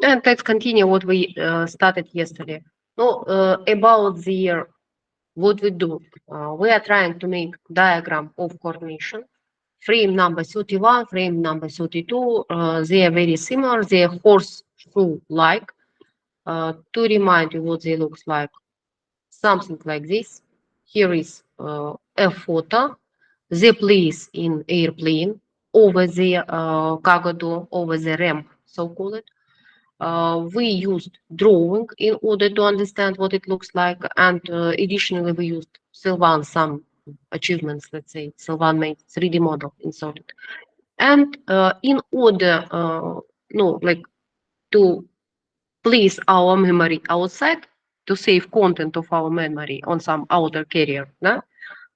And let's continue what we started yesterday. No, about the what we do. We are trying to make diagram of coordination. Frame number 31, frame number 32, they are very similar. They are horseshoe-like. To remind you what they looks like, something like this. Here is a photo. The place in airplane over the cargo door, over the ramp, so called. We used drawing in order to understand what it looks like, and additionally we used Sylvan some achievements, let's say. Sylvan made 3D model in Solid. And in order, no, like to place our memory outside, to save content of our memory on some outer carrier, no?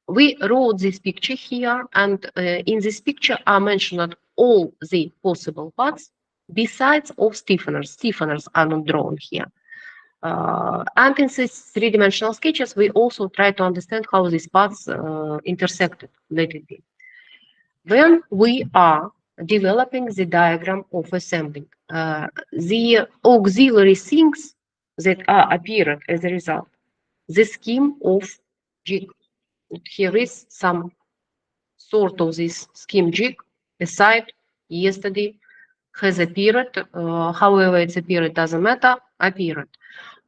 We wrote this picture here, and in this picture are mentioned all the possible parts besides of stiffeners. Stiffeners are not drawn here. And in these three-dimensional sketches, we also try to understand how these parts intersected. Let it be. When we are developing the diagram of assembling, the auxiliary things that are appeared as a result, the scheme of jig. Here is some sort of this scheme jig aside yesterday has appeared. However, it's appeared doesn't matter, appeared.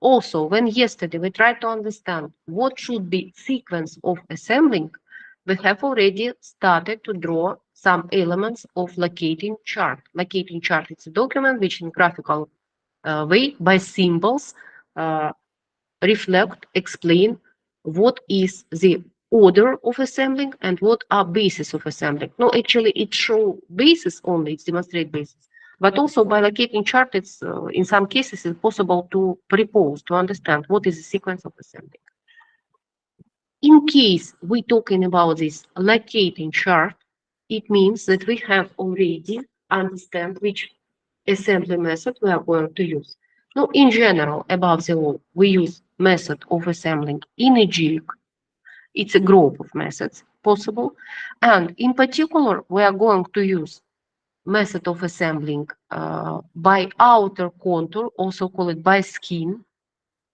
Also, when yesterday we tried to understand what should be sequence of assembling, we have already started to draw some elements of locating chart. Locating chart is a document which in graphical way by symbols uh, reflect, explain what is the order of assembling and what are bases of assembling. No, actually it show basis only, it's demonstrate basis. But also by locating chart, it's in some cases it's possible to propose, to understand what is the sequence of assembling. In case we're talking about this locating chart, it means that we have already understand which assembly method we are going to use. Now, in general, above the all, we use method of assembling in a jig. It's a group of methods possible. And in particular, we are going to use method of assembling by outer contour, also called by skin.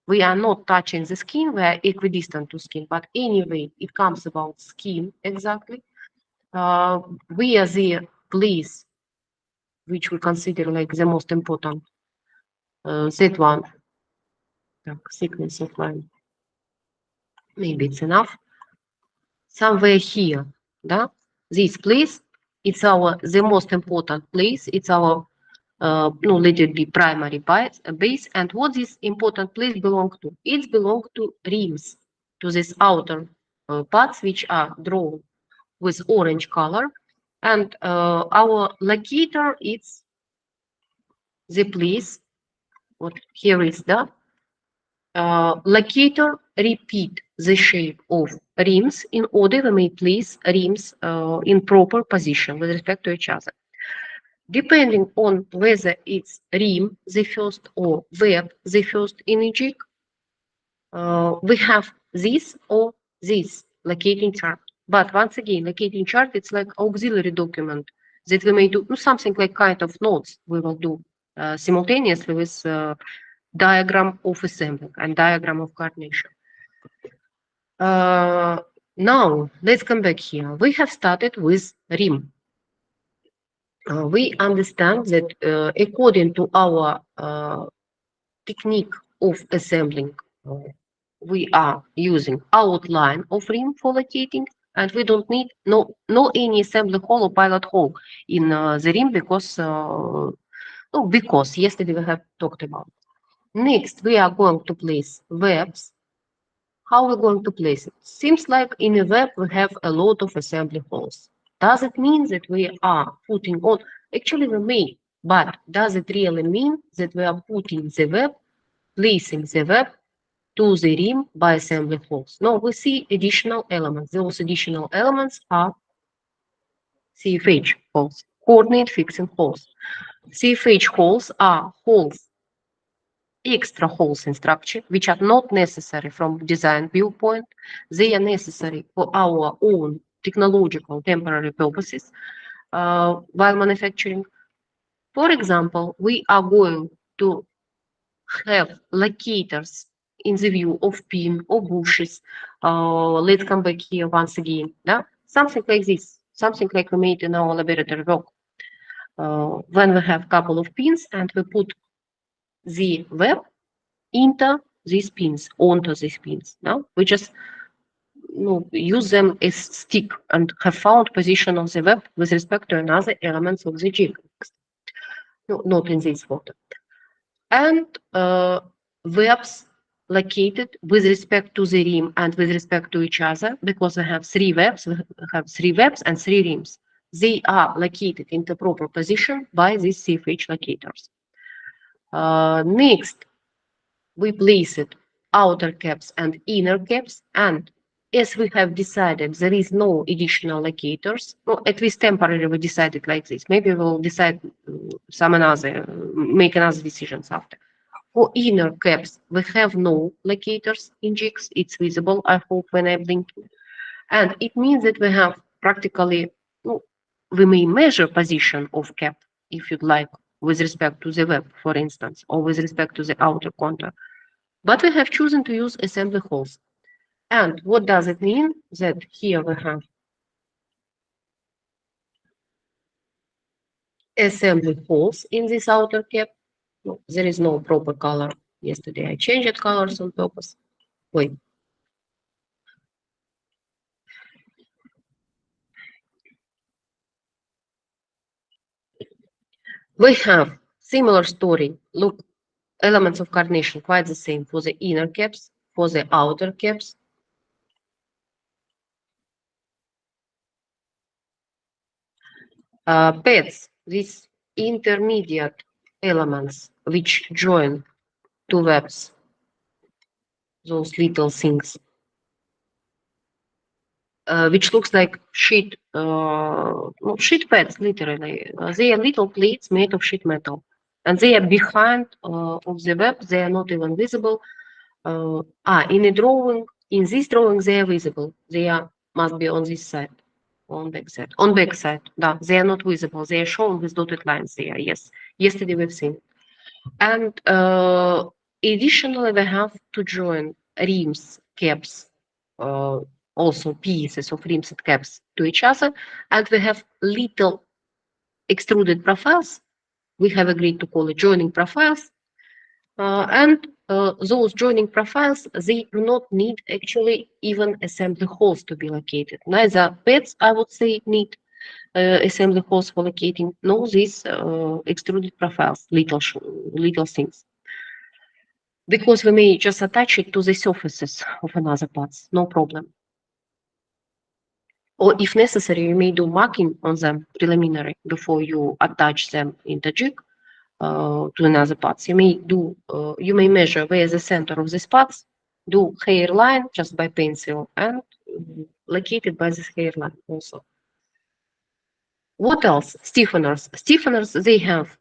We are not touching the skin, we are equidistant to skin, but anyway, it comes about skin exactly. We are the place which we consider like the most important, that one, thickness of line. Maybe it's enough. Somewhere here, да? This place, it's our the most important place. It's our no, let it be primary base. And what this important place belong to? It belong to rims, to this outer parts which are drawn with orange color. And our locator is the place. What here is the locator repeat the shape of rims in order we may place rims in proper position with respect to each other. Depending on whether it's rim the first or web the first in a jig, we have this or this locating chart. But once again, locating chart, it's like auxiliary document that we may do something like kind of notes we will do simultaneously with diagram of assembling and diagram of coordination. Now, let's come back here. We have started with rim. We understand that according to our technique of assembling, we are using outline of rim for locating, and we don't need no any assembly hole or pilot hole in the rim because yesterday we have talked about. Next, we are going to place webs. How are we going to place it? Seems like in a web we have a lot of assembly holes. Does it mean that we are putting on? Actually, we may, but does it really mean that we are putting the web, placing the web to the rim by assembly holes? No, we see additional elements. Those additional elements are CFH holes, coordinate fixing holes. CFH holes are holes, extra holes in structure, which are not necessary from design viewpoint. They are necessary for our own technological temporary purposes while manufacturing. For example, we are going to have locators in the view of pin or bushes. Let's come back here once again. Yeah? Something like this, something like we made in our laboratory work. When we have couple of pins and we put the web into these pins, onto these pins. No? We just use them as stick and have found position of the web with respect to another elements of the jig. No, not in this photo. And webs located with respect to the rim and with respect to each other, because we have three webs and three rims. They are located in the proper position by these CFH locators. Next, we place it outer caps and inner caps, and as we have decided there is no additional locators, well, at least temporarily we decided like this. Maybe we'll decide make another decisions after. For inner caps, we have no locators in jigs. It's visible, I hope, when I'm blinking. And it means that we have practically, we may measure position of cap, if you'd like, with respect to the web, for instance, or with respect to the outer contour. But we have chosen to use assembly holes. And what does it mean? That here we have assembly holes in this outer cap. No, there is no proper color. Yesterday I changed colors on purpose. Wait. We have similar story. Look, elements of coordination quite the same for the inner caps, for the outer caps. Pads, these intermediate elements which join two webs, those little things, which looks like sheet pads, literally. They are little plates made of sheet metal, and they are behind of the web. They are not even visible. In a drawing, in this drawing, they are visible. They must be on this side, on back side. No, they are not visible. They are shown with dotted lines there. Yes, yesterday we've seen. And additionally, we have to join rims, caps, also pieces of rims and caps to each other, and we have little extruded profiles. We have agreed to call it joining profiles, and those joining profiles, they do not need actually even assembly holes to be located. Neither pads, I would say, need assembly holes for locating, nor these extruded profiles, little things. Because we may just attach it to the surfaces of another parts, no problem. Or if necessary, you may do marking on them preliminary before you attach them in the jig to another parts. You may measure where the center of these parts, do hairline just by pencil, and locate it by this hairline also. What else? Stiffeners. Stiffeners, they have,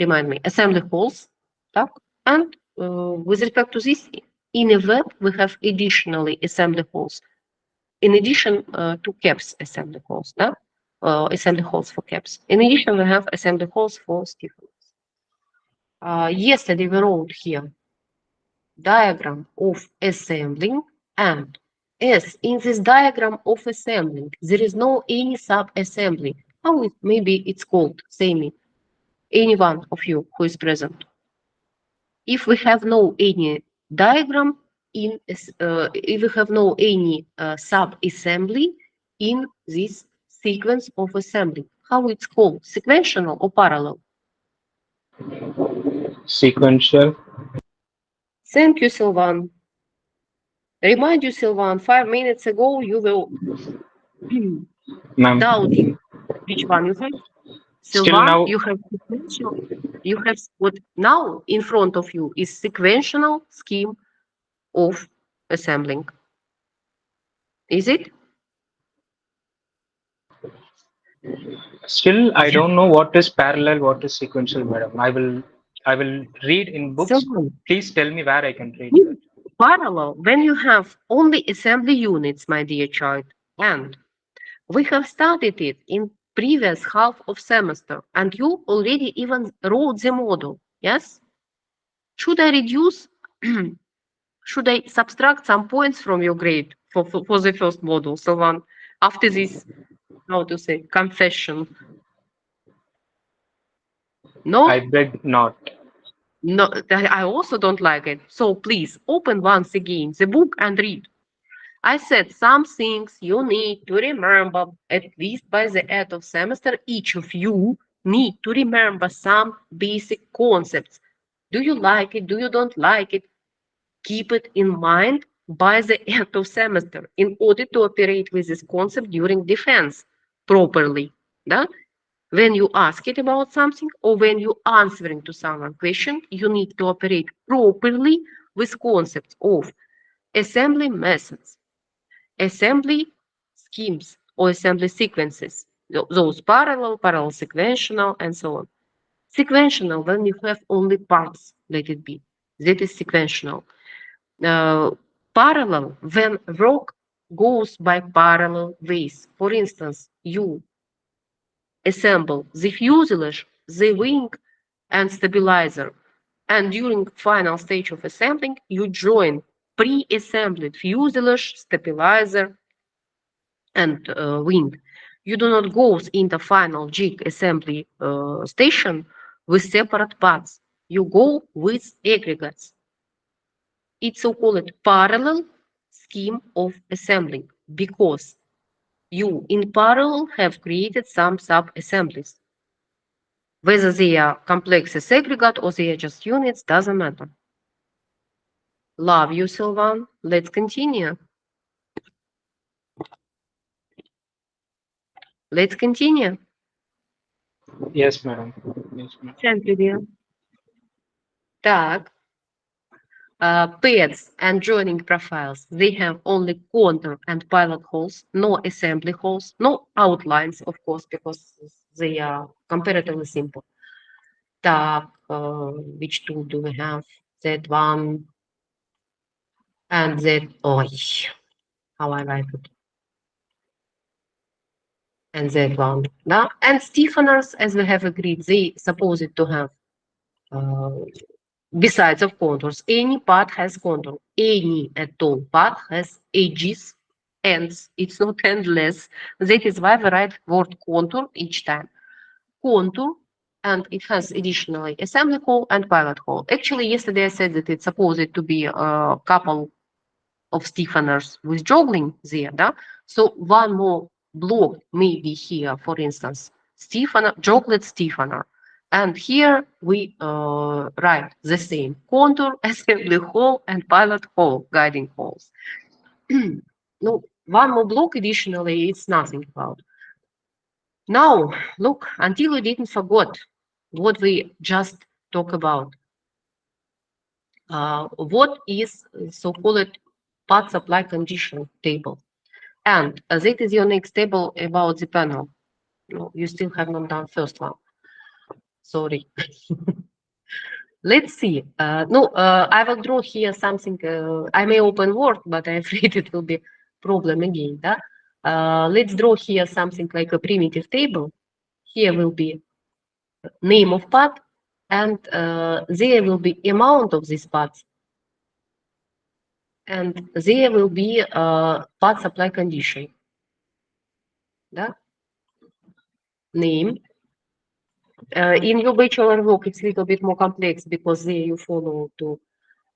remind me, assembly holes, and with respect to this, in a web, we have additionally assembly holes. In addition to caps assembly holes, assembly holes for caps. In addition, we have assembly holes for stiffeners. Yesterday we wrote here diagram of assembling, and as in this diagram of assembling, there is no any sub-assembly. How maybe it's called, say me, any one of you who is present. If we have no any diagram if we have no any sub-assembly in this sequence of assembly, how it's called, sequential or parallel? Sequential. Thank you, Sylvan. Remind you, Sylvan, 5 minutes ago you were Ma'am. doubting which one you have. Still Sylvan, now. you have sequential. You have what now in front of you is sequential scheme of assembling. Is it? Still, I Yeah. don't know what is parallel, what is sequential, madam. I will read in books. Sylvan, Please tell me where I can read that. parallel, when you have only assembly units, my dear child, and we have started it in previous half of semester, and you already even wrote the model, yes? Should I reduce, should I subtract some points from your grade for the first model, Sylvan, after this, how to say, confession? No? I beg not. No, I also don't like it. So please open once again the book and read. I said some things you need to remember at least by the end of semester. Each of you need to remember some basic concepts. Do you like it? Do you don't like it? Keep it in mind by the end of semester in order to operate with this concept during defense properly. Да? When you ask it about something or when you answering to someone question, you need to operate properly with concepts of assembly methods, assembly schemes or assembly sequences, those parallel, sequential, and so on. Sequential, when you have only parts, let it be. That is sequential. Parallel, when work goes by parallel ways. For instance, you assemble the fuselage, the wing, and stabilizer. And during final stage of assembling, you join pre-assembled fuselage, stabilizer, and wing. You do not go in the final jig assembly station with separate parts. You go with aggregates. It's so-called parallel scheme of assembling because you in parallel have created some sub-assemblies. Whether they are complex as aggregate or they are just units, doesn't matter. Love you, Sylvan. Let's continue. Let's continue. Yes, madam. Yes, madam. Thank you, dear. Так, pads and joining profiles, they have only contour and pilot holes, no assembly holes, no outlines, of course, because they are comparatively simple. Так, which tool do we have? That one and that, oh, how I like it. And that one. Да? And stiffeners, as we have agreed, they supposed to have, besides of contours, any part has contour. Any at all part has edges, ends. It's not endless. That is why we write word contour each time. Contour, and it has additionally assembly hole and pilot hole. Actually, yesterday I said that it's supposed to be a couple of stiffeners with joggling there, да? So one more block may be here, for instance, stiffener, joglet stiffener. And here we write the same contour, assembly hole, and pilot hole, guiding holes. No, one more block additionally, it's nothing about. Now, look, until we didn't forget what we just talked about. What is so-called part supply condition table? And that is your next table about the panel. No, you still have not done first one. Sorry. Let's see. I will draw here something. I may open Word, but I'm afraid it will be problem again. Да? Let's draw here something like a primitive table. Here will be name of part, and there will be amount of these parts. And there will be part supply condition. Да? Name. In your bachelor work, it's a little bit more complex because there you follow to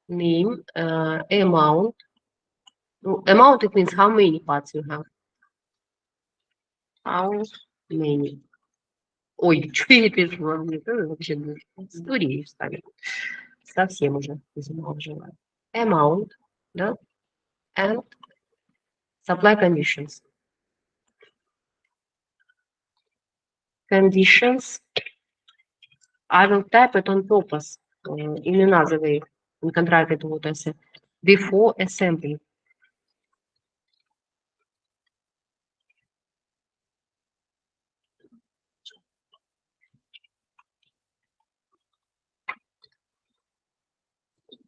name, amount. Amount, it means how many parts you have. How many. Ой, что я пишу вам? Это вообще истории вставить. Совсем уже желаю. Amount, да? And supply conditions. Conditions. I will type it on purpose in another way, in contrary to what I said, before assembly.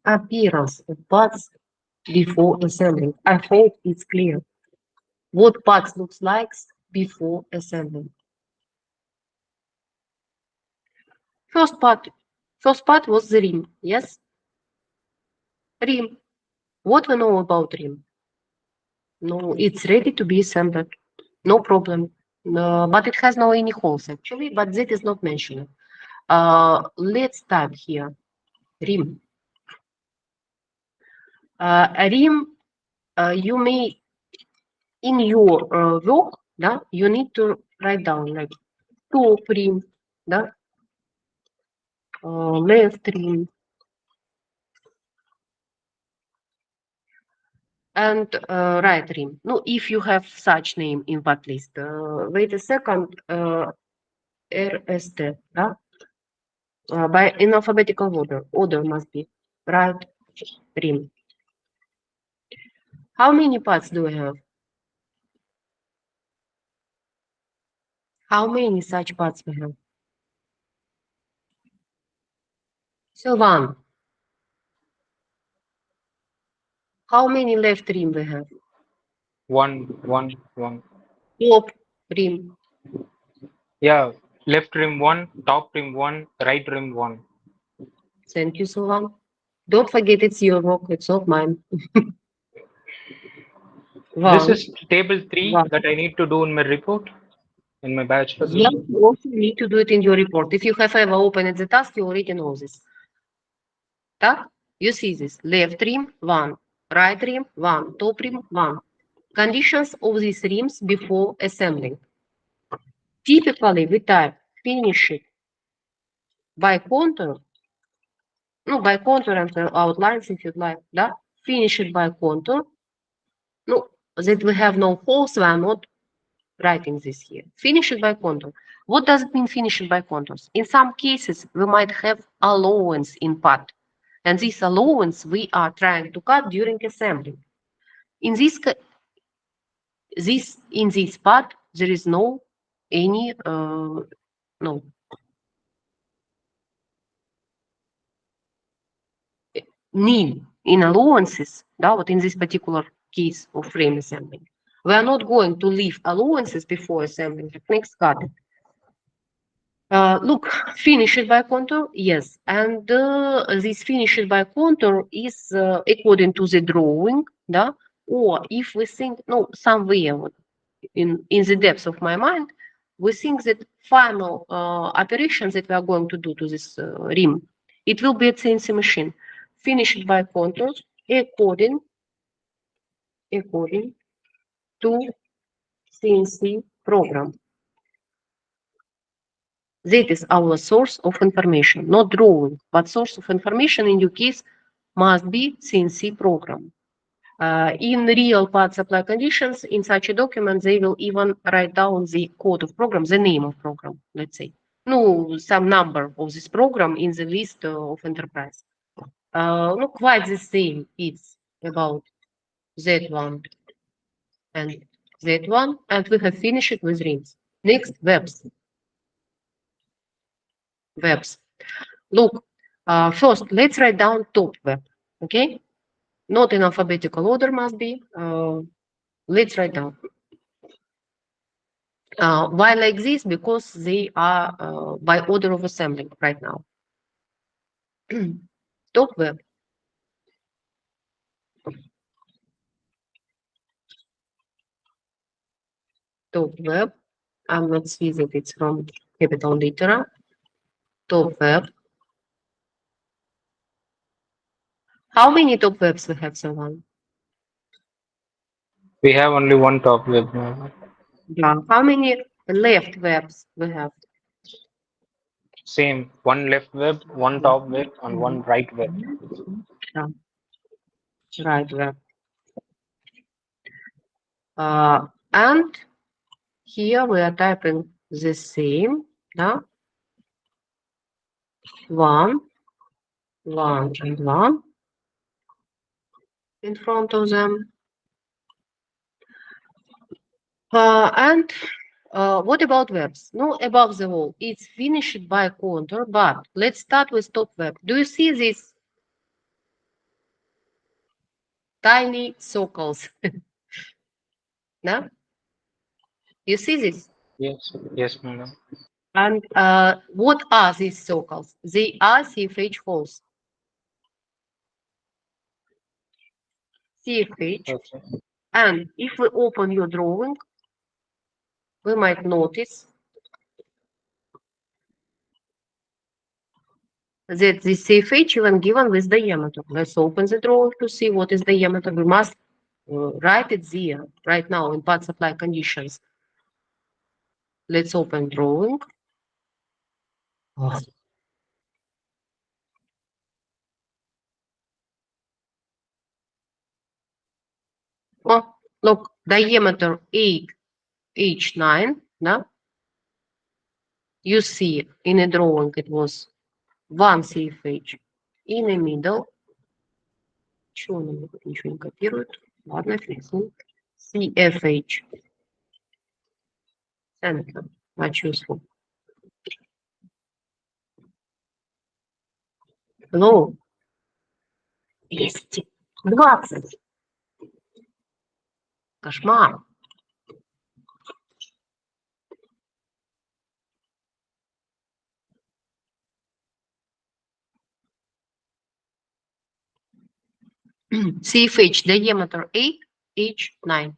Appearance of parts before assembling. I hope it's clear what parts looks like before assembling. First part was the rim, yes? Rim. What we know about rim? No, it's ready to be assembled. No problem. But it has no any holes actually, but that is not mentioned. Let's type here rim. A rim, you may in your work, да, you need to write down like top rim, да, left rim, and right rim. No, if you have such name in that list. Wait a second. RST, да? By in alphabetical order must be right rim. How many parts do we have? How many such parts we have? So one. How many left rim we have? One. Top rim. Yeah, left rim one, top rim one, right rim one. Thank you, Solan. Don't forget it's your work, it's not mine. This One. is table 3 One. that I need to do in my report, in my bachelor's Yeah, report. you also need to do it in your report. If you have ever opened the task, you already know this. Так? You see this. Left rim, one. Right rim, one. Top rim, one. Conditions of these rims before assembling. Typically, we type finish it by contour. No, by contour and outlines if you'd like. Да? Finish it by contour. No, that we have no holes, we are not writing this here. Finish it by contour. What does it mean finish it by contours? In some cases, we might have allowance in part. And this allowance we are trying to cut during assembly. In this part, there is no any no need in allowances, да, вот in this particular case of frame assembly. We are not going to leave allowances before assembling. Next cut. Look, finish it by contour, yes. And this finish it by contour is according to the drawing, да? Or if we think, no, somewhere in the depths of my mind, we think that final operations that we are going to do to this rim, it will be a CNC machine. Finish it by contours according to CNC program. That is our source of information, not drawing, but source of information in your case must be CNC program. In real part supply conditions, in such a document, they will even write down the code of program, the name of program, let's say. No, some number of this program in the list of enterprise. No, quite the same. It's about that one and that one, and we have finished it with rings. Next, webs. Look, first, let's write down top web, okay? Not in alphabetical order must be. Let's write down. Why like this? Because they are by order of assembling right now. Top web. Top web. And let's see that it's from capital letter. Top web. How many top webs we have, someone? We have only one top web now. Yeah. How many left webs we have? Same, one left web, one top web, and one right web. Yeah. Right web. And here we are typing the same, yeah? One, and one in front of them. And what about webs? No, above the wall. It's finished by contour, but let's start with top web. Do you see these tiny circles? No? You see this? Yes, madam. And what are these circles? They are CFH holes. CFH. Okay. And if we open your drawing, we might notice that the CFH even given with diameter. Let's open the drawing to see what is diameter. We must write it there right now in part supply conditions. Let's open drawing. Oh. Oh, look, diameter 8H9, no? You see in a drawing it was 1 CFH. In the middle, чего он ничего не копирует? Ладно, фиксим. CFH. Center. Much useful. Hello. 220. Кошмар. CFH diameter 8H9.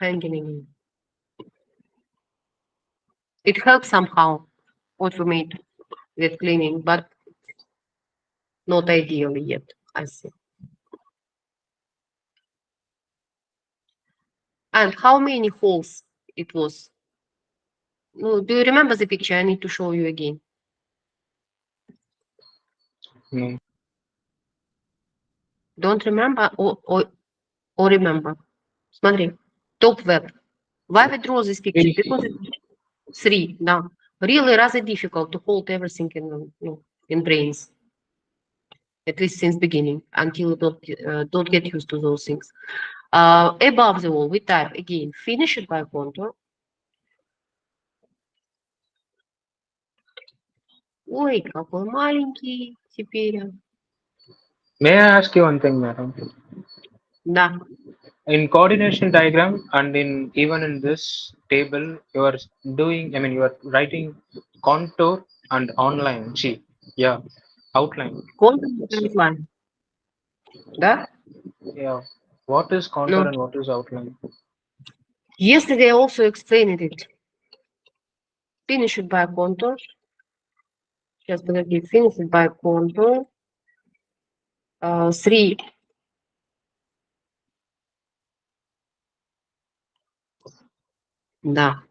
Handling. It helps somehow what we made with cleaning, but not ideal yet, I see. And how many holes it was? No, do you remember the picture? I need to show you again. No. Don't remember or remember? Смотри, top web. Why we draw this picture? Because it's 3, no. Really rather difficult to hold everything in brains. At least since beginning, until you don't get used to those things. Above the wall, we type again, finish it by contour. Ой, какой маленький теперь. May I ask you one thing, madam? Да. In coordination diagram and in even in this table, you are doing, I mean, you are writing contour and online. See, yeah, outline. Contour and line. Да? Yeah. What is contour No. and what is outline? Yesterday I also explained it. Finish it by contour. Сейчас, подожди, finish it by contour. 3. Да.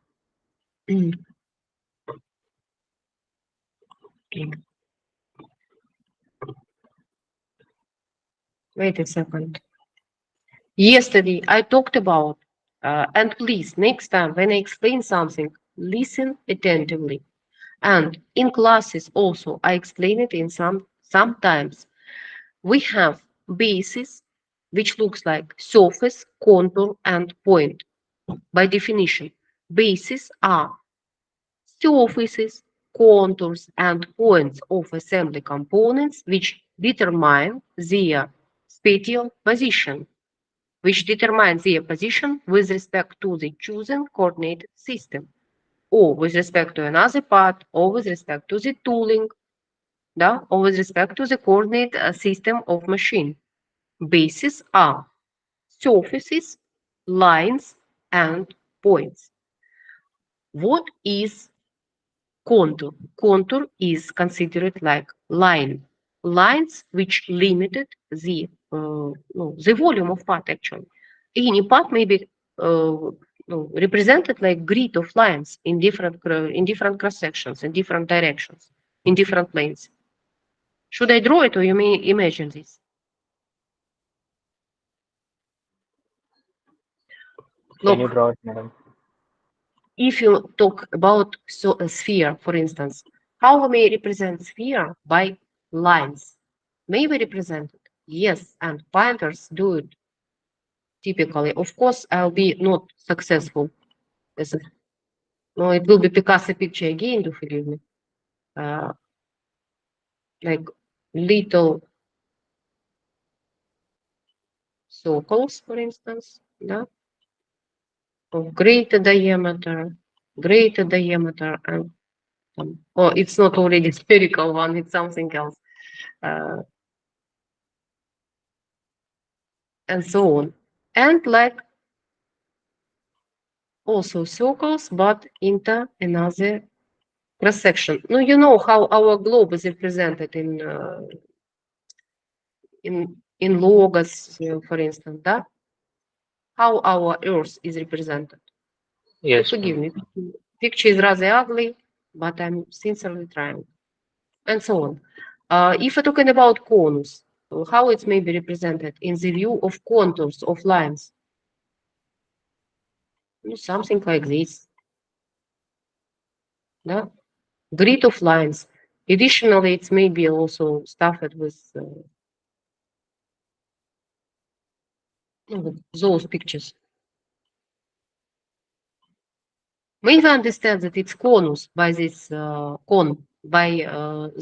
Wait a second. Yesterday I talked about, and please, next time when I explain something, listen attentively. And in classes also, I explain it in sometimes. We have basis, which looks like surface, contour, and point. By definition, bases are surfaces, contours, and points of assembly components which determine their spatial position, with respect to the chosen coordinate system, or with respect to another part, or with respect to the tooling, да, or with respect to the coordinate system of machine. Bases are surfaces, lines, and points. What is contour? Contour is considered like line. Lines which limited the volume of part actually. Any part may be represented like grid of lines in different cross sections, in different directions, in different planes. Should I draw it or you may imagine this? Can you Look, draw it, madam? if you talk about a sphere, for instance, how we may represent sphere by lines? May we represent it? Yes, and painters do it typically. Of course, I'll be not successful as a No, it will be Picasso picture again, do forgive me. Like little circles, for instance, yeah, of greater diameter, and oh, it's not already spherical one, it's something else, and so on. And like also circles, but into another cross section. No, you know how our globe is represented in logos, for instance, that how our Earth is represented. Yes, Forgive ma'am. me, picture is rather ugly, but I'm sincerely trying, and so on. If we're talking about conus, how it may be represented in the view of contours of lines, something like this, yeah? Grid of lines. Additionally, it may be also stuffed with those pictures. May we understand that it's conus by this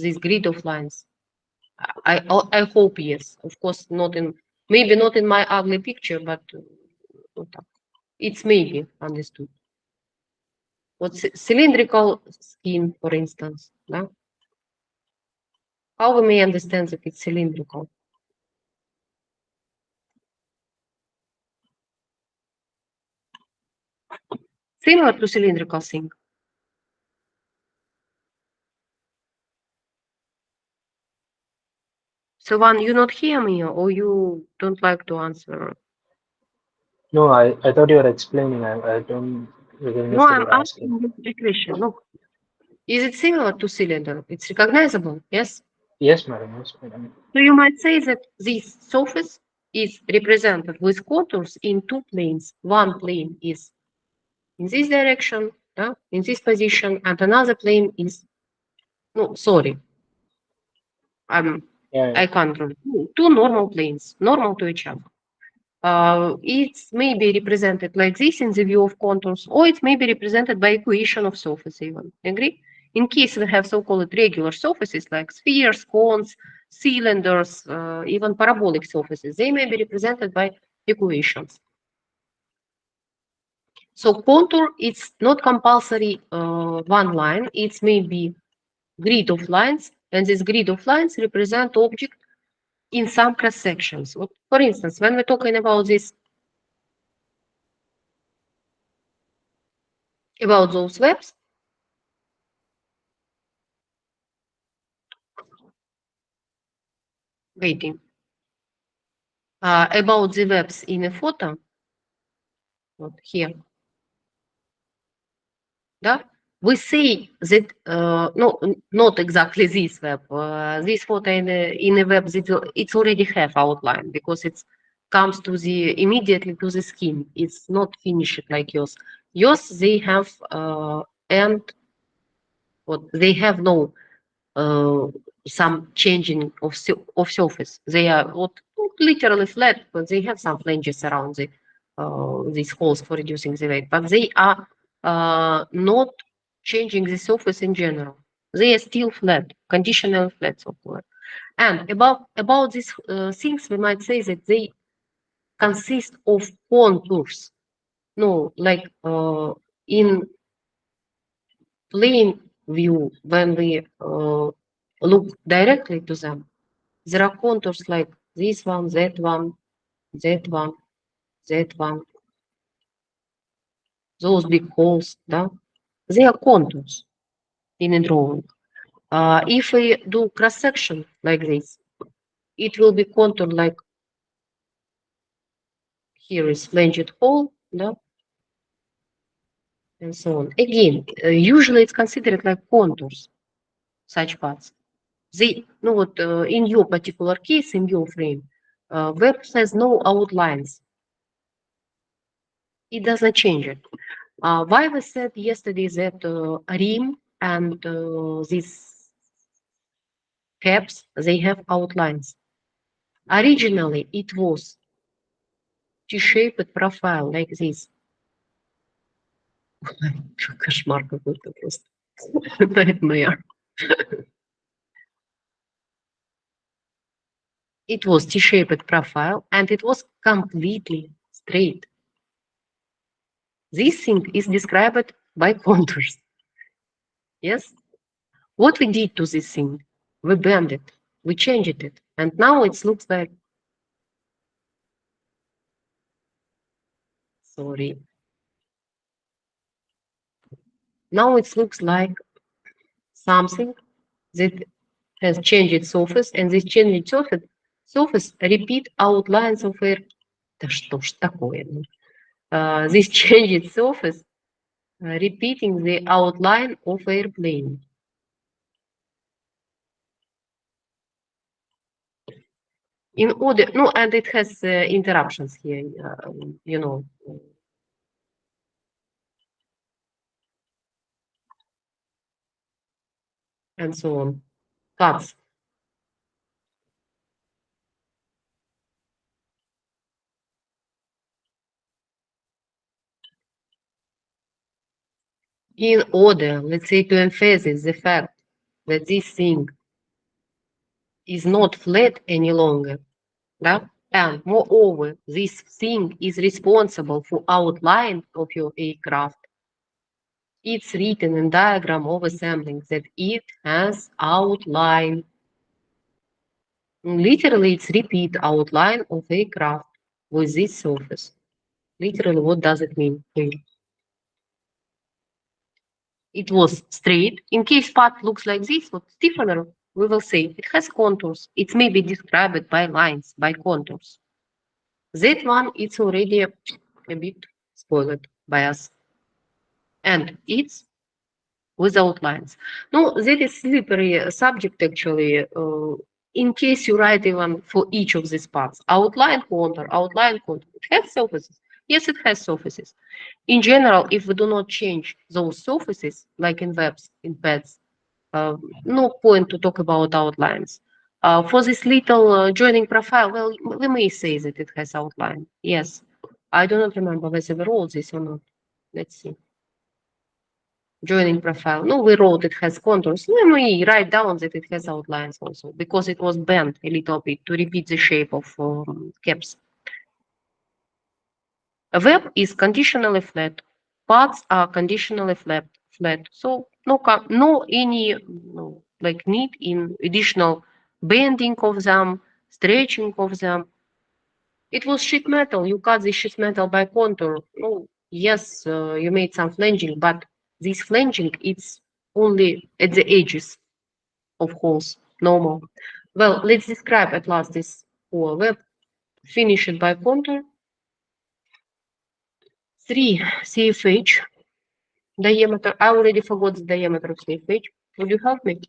this grid of lines? I hope yes. Of course, maybe not in my ugly picture, but it's maybe understood. What cylindrical skin, for instance, да? How we may understand that it's cylindrical? Similar to cylindrical thing. So, one, you not hear me, or you don't like to answer? No, I thought you were explaining. I don't really No, understood I'm your asking. asking you the question. Look, is it similar to cylinder? It's recognizable, yes? Yes, madam. Yes, madam. So you might say that this surface is represented with contours in two planes. One plane is in this direction, in this position, and another plane is, no, sorry, Yeah, I can't remember. Two normal planes, normal to each other. It may be represented like this in the view of contours, or it may be represented by equation of surface even. Agree? In case we have so-called regular surfaces like spheres, cones, cylinders, even parabolic surfaces, they may be represented by equations. So contour, it's not compulsory one line, it may be grid of lines, and this grid of lines represent object in some cross sections. For instance, when we're talking about this, about those webs, waiting, about the webs in a photo, here, да, we say that no, not exactly this web. This photo in a web, it's already have outline because it comes to the immediately to the skin. It's not finished like yours. Yours they have and what they have no some changing of surface. They are not literally flat, but they have some flanges around these holes for reducing the weight. But they are not changing the surface in general. They are still flat, conditional flat, so called. And about these things, we might say that they consist of contours. No, like in plain view, when we look directly to them, there are contours like this one, that one, that one, that one, those big holes, да? They are contours in a drawing. If we do cross section like this, it will be contoured like here is flanged hole, да? And so on. Again, usually it's considered like contours, such parts. They, no, what in your particular case, in your frame, web has no outlines. It doesn't change it. Why we said yesterday that rim and these caps, they have outlines. Originally, it was T-shaped profile like this. Кошмар какой-то просто. Nightmare. It was T-shaped profile and it was completely straight. This thing is described by contours. Yes? What we did to this thing? We bent it, we changed it, and now it looks like, sorry. Now it looks like something that has changed surface, and this changed surface repeat outlines of air. Да что ж такое? This changed surface repeating the outline of airplane. In order, no, and it has interruptions here, you know. And so on. Cuts. In order, let's say, to emphasize the fact that this thing is not flat any longer, yeah? And moreover, this thing is responsible for outline of your aircraft. It's written in diagram of assembling that it has outline. Literally, it's repeat outline of aircraft with this surface. Literally, what does it mean? It was straight. In case part looks like this, what stiffer, we will say it has contours. It may be described by lines, by contours. That one, it's already a bit spoiled by us. And it's without lines. No, that is slippery subject actually. In case you write even for each of these parts, outline, contour, it has surfaces. Yes, it has surfaces. In general, if we do not change those surfaces, like in webs, in pads, no point to talk about outlines. For this little joining profile, well, we may say that it has outline. Yes, I do not remember whether we wrote this or not. Let's see. Joining profile. No, we wrote it has contours. We may write down that it has outlines also, because it was bent a little bit to repeat the shape of caps. A web is conditionally flat. Parts are conditionally flat. So no any like need in additional bending of them, stretching of them. It was sheet metal. You cut the sheet metal by contour. No, yes, you made some flanging, but this flanging it's only at the edges of holes, no more. Well, let's describe at last this whole web. Finish it by contour. 3 CFH diameter. I already forgot the diameter of CFH. Would you help me?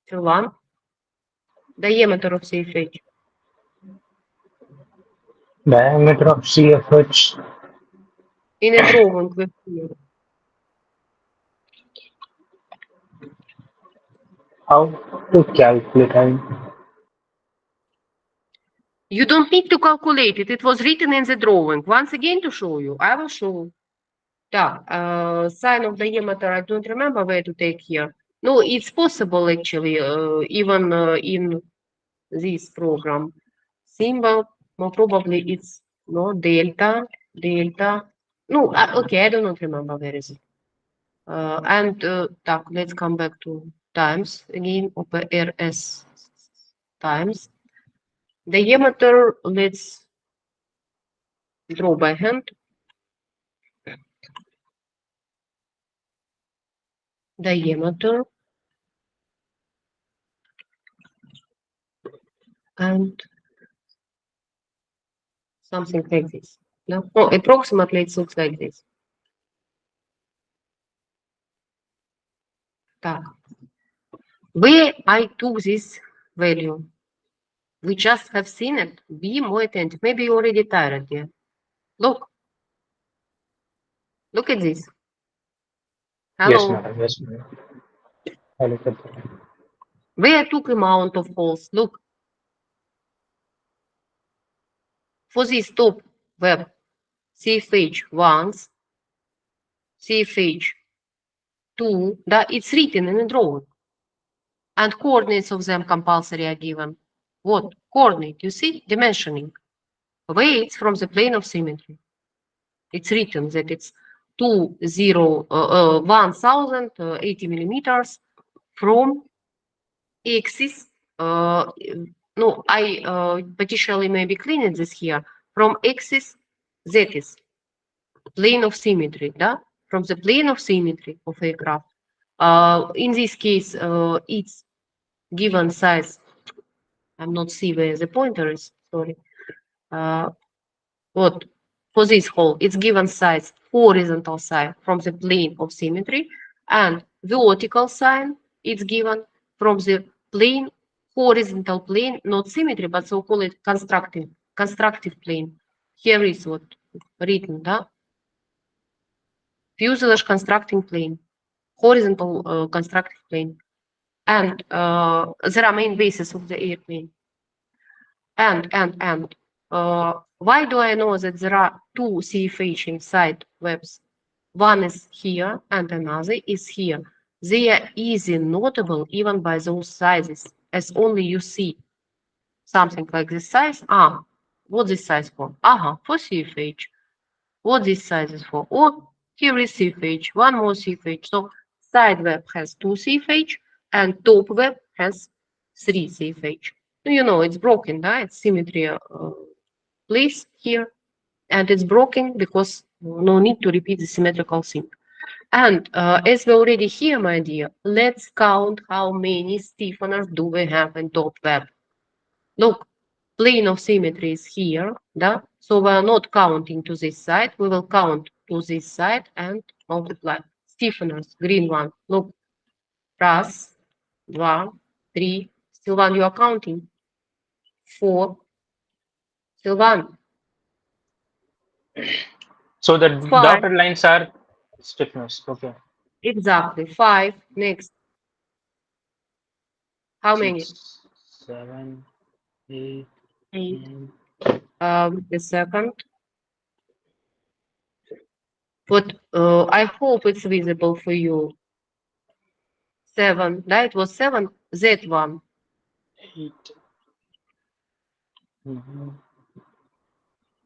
1. Diameter of CFH. Diameter of CFH. In a drawing with you. How to calculate? You don't need to calculate it. It was written in the drawing. Once again to show you. I will show. Yeah, sign of diameter, I don't remember where to take here. No, it's possible actually, even in this program. Symbol, more probably it's no delta. No, okay, I do not remember where is it. Let's come back to times again, RS times. Diameter, let's draw by hand. Diameter and something like this. No, approximately it looks like this. Так. Where I took this value, we just have seen it. Be more attentive. Maybe you already tired, yeah. Look at this. Hello. Yes, madam. Yes, madam. I look at that. Where I took amount of holes. Look. For this top web, CFH once, CFH 2, that it's written in a drawing. And coordinates of them compulsory are given. What? Coordinate, you see, dimensioning. Weights from the plane of symmetry. It's written that it's 1080 millimeters from axis. No, I potentially maybe cleaning this here. From axis, that is plane of symmetry, да? From the plane of symmetry of aircraft. In this case, it's given size. I'm not see where the pointer is, sorry. What? For this hole, it's given size, horizontal side from the plane of symmetry, and vertical side, it's given from the plane, horizontal plane, not symmetry, but so call it constructive plane. Here is what written, да? Fuselage constructing plane, horizontal constructive plane. And there are main bases of the airplane. And why do I know that there are two CFH inside webs? One is here and another is here. They are easy notable even by those sizes, as only you see something like this size. What this size for? For CFH. What this size is for? Oh, here is CFH, one more CFH. So side web has 2 CFH and top web has 3 CFH. You know, it's broken, right? It's symmetry place here, and it's broken because no need to repeat the symmetrical thing. And as we already here, my dear, let's count how many stiffeners do we have in top web. Look, plane of symmetry is here, да? So we are not counting to this side. We will count to this side and multiply. Stiffeners, green one. Look, раз, два, три. Still one, you are counting. 4. Still one. So the 5. dotted lines are stiffness. Okay. Exactly. 5. Next. How many? 6, 7, 8, 8. 9. The second. But I hope it's visible for you. 7. That was 7. That one. 8.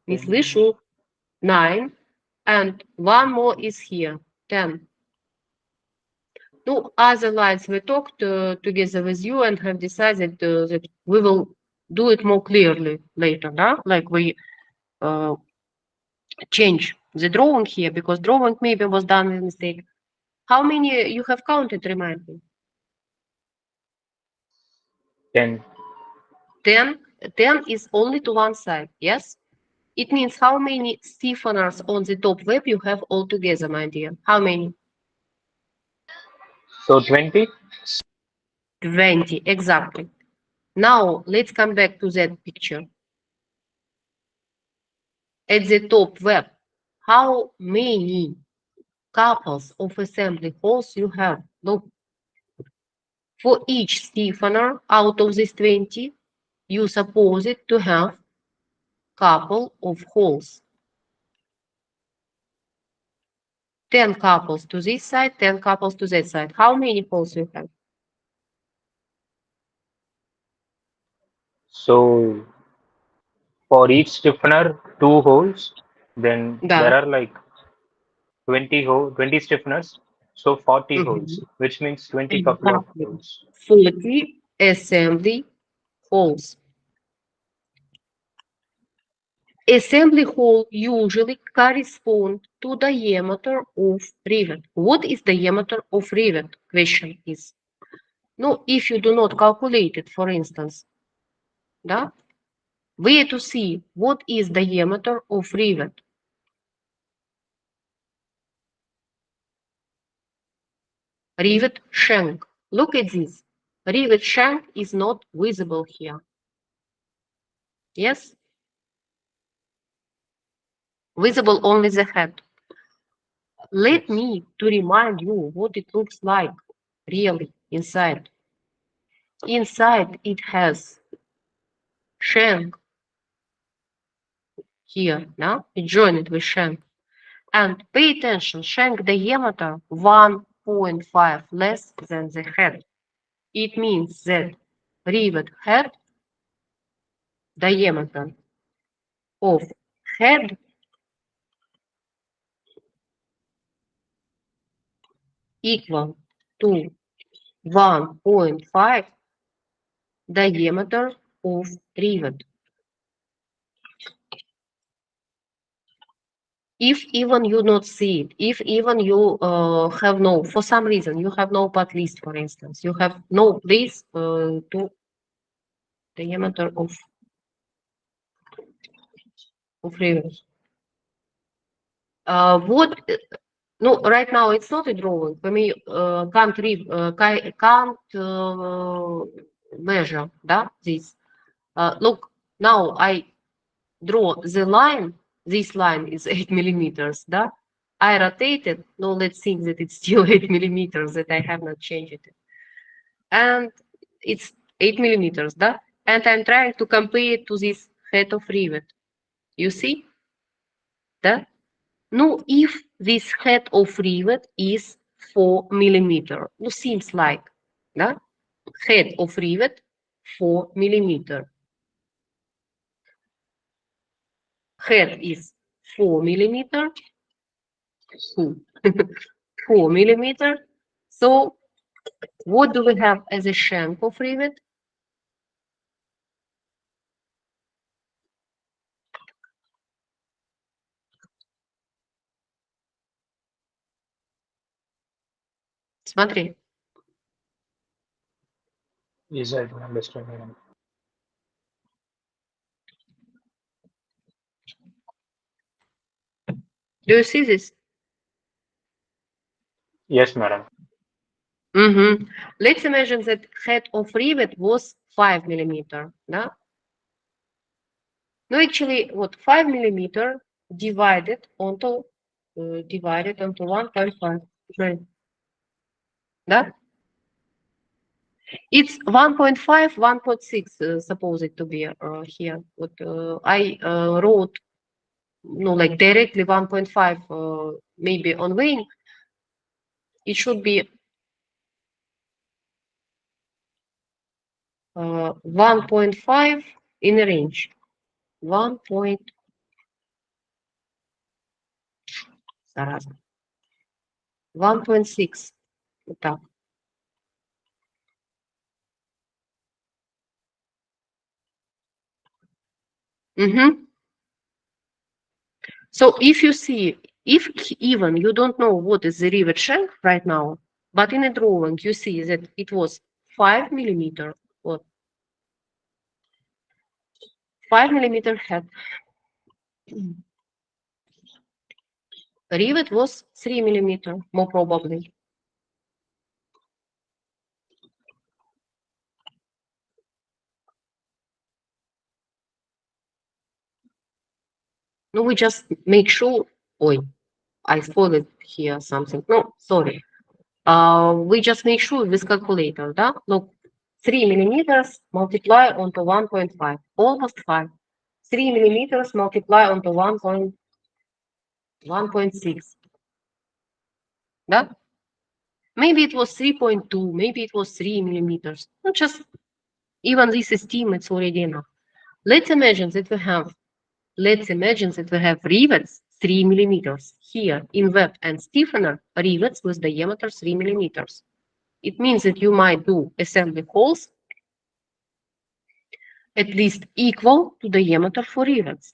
Не слышу. 9. And one more is here. 10. No, otherwise we talked together with you and have decided that we will do it more clearly later, да? Like we change the drawing here because drawing maybe was done with mistake. How many you have counted, remind me? 10. 10. 10 is only to one side, yes? It means how many stiffeners on the top web you have altogether, my dear? How many? So 20. 20, exactly. Now, let's come back to that picture. At the top web, how many couples of assembly holes you have? Look, for each stiffener out of this 20, you suppose it to have couple of holes. 10 couples to this side, 10 couples to that side. How many holes you have? So for each stiffener, 2 holes. Then Да. there are like 20 stiffeners. So 40 holes, which means 20 couple of Exactly. holes. 40 assembly holes. Assembly hole usually correspond to diameter of rivet. What is diameter of rivet? Question is. No, if you do not calculate it, for instance, да? Where to see what is diameter of rivet? Rivet shank. Look at this. Rivet shank is not visible here. Yes? Visible only the head. Let me to remind you what it looks like really inside. Inside it has shank here, now join it with shank. And pay attention, shank diameter 1.5 less than the head. It means that rivet head diameter of head equal to 1.5 diameter of rivet. If even you not see it, if even you have no, for some reason, you have no part list, for instance, you have no place to diameter of rivet. What? No, right now it's not a drawing. For me, can't read, can't measure, да, this. Look, now I draw the line. This line is 8 millimeters, да? I rotate it. No, let's think that it's still 8 millimeters, that I have not changed it. And it's 8 millimeters, да? And I'm trying to compare it to this head of rivet. You see? Да? No, if this head of rivet is 4 millimeter. No, seems like, да? Head of rivet 4 millimeter. Head is 4 millimeter. 4 millimeter. So what do we have as a shank of rivet? Смотри. Yes, I understand. Do you see this? Yes, madam. Let's imagine that head of rivet was 5 millimeter. Да? No, actually, what 5 millimeter divided onto 1.5. Right. Да? It's 1.5, 1.6 supposed to be here. What I wrote, no, like directly 1.5, maybe on wing. It should be 1.5 in a range. 1. Зараза. 1.6. Вот так. So if you see, if even you don't know what is the rivet shank right now, but in a drawing you see that it was 5 millimeter, what? 5 millimeter head. Rivet was 3 millimeter, more probably. No, we just make sure. Oi, I spoiled here something. No, sorry. We just make sure with calculator, да? Look, 3 millimeters multiply onto 1.5, almost 5. 3 millimeters multiply onto 1.6. Да? Maybe it was 3.2, maybe it was 3 millimeters. Not just even this estimate's already enough. Let's imagine that we have rivets 3 millimeters. Here in web and stiffener, rivets with diameter 3 millimeters. It means that you might do assembly holes at least equal to diameter for rivets.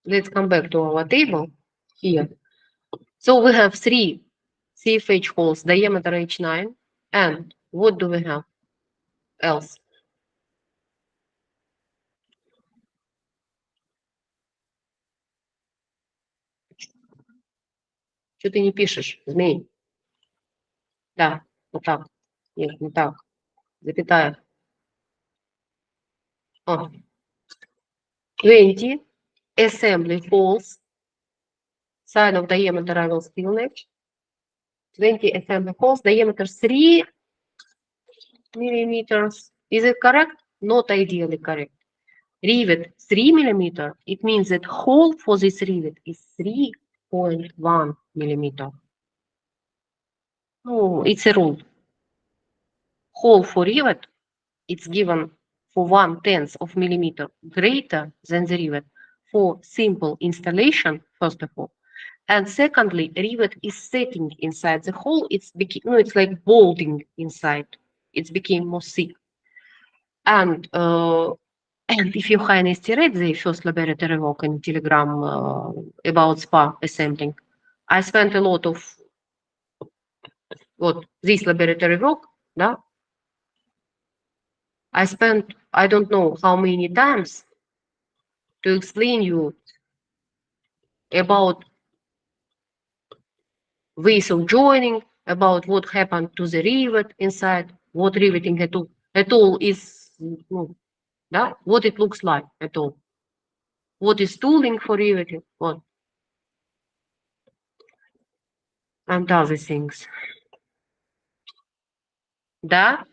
Let's come back to our table here. So we have 3 CFH holes, diameter H9, and what do we have else? Что ты не пишешь, змей? Да, вот так. Нет, не так. Запятая. 20 assembly holes, side of diameter I will still next. 20 assembly holes, diameter 3 millimeters. Is it correct? Not ideally correct. Rivet 3 millimeter. It means that hole for this rivet is 3.1 millimeter. No, it's a rule. Hole for rivet, it's given for 1/10 of millimeter greater than the rivet for simple installation, first of all. And secondly, rivet is setting inside the hole. It's like bolting inside. It's became more thick. And if your highness read the first laboratory work in Telegram about SPA assembling, I spent a lot of this laboratory work, да? I spent, I don't know how many times to explain you about ways of joining, about what happened to the rivet inside, what riveting at all is, да? What it looks like at all. What is tooling for riveting, what, and other things. Да?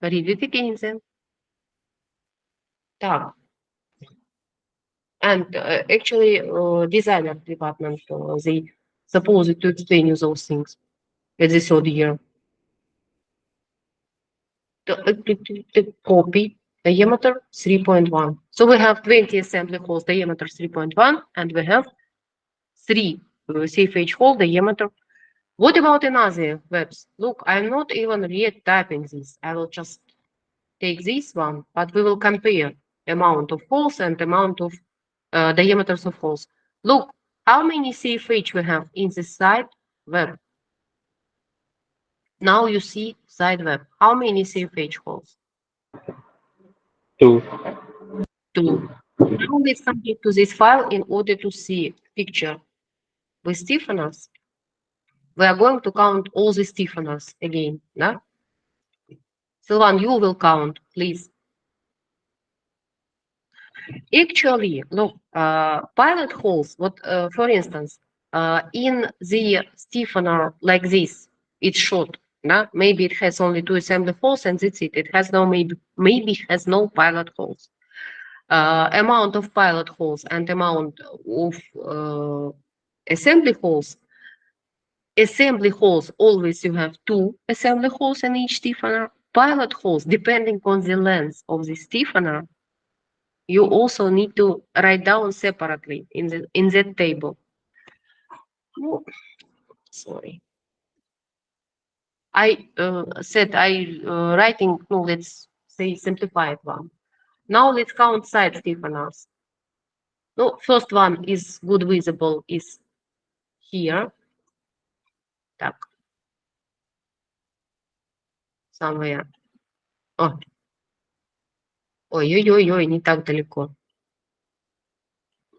Read it again then. Так. And actually, designer department, they supposed to explain you those things at the third year. The copy diameter 3.1. So we have 20 assembly holes diameter 3.1, and we have 3 CFH hole diameter. What about another webs? Look, I'm not even yet typing this. I will just take this one, but we will compare amount of holes and amount of diameters of holes. Look, how many CFH we have in the side web? Now you see side web. How many CFH holes? 2. 2. Now let's complete to this file in order to see picture with stiffeners. We are going to count all the stiffeners again. Yeah? Sylvan, you will count, please. Actually, look, pilot holes, for instance, in the stiffener like this, it's short. Yeah? Maybe it has only 2 assembly holes and that's it. It has no, maybe has no pilot holes. Amount of pilot holes and amount of assembly holes. Assembly holes, always you have 2 assembly holes in each stiffener. Pilot holes, depending on the length of the stiffener, you also need to write down separately in that table. Oh, sorry. I said I writing, no, let's say simplified one. Now let's count side stiffeners. No, first one is good visible is here. Так. Somewhere. Oh. Ой-ой-ой, не так далеко.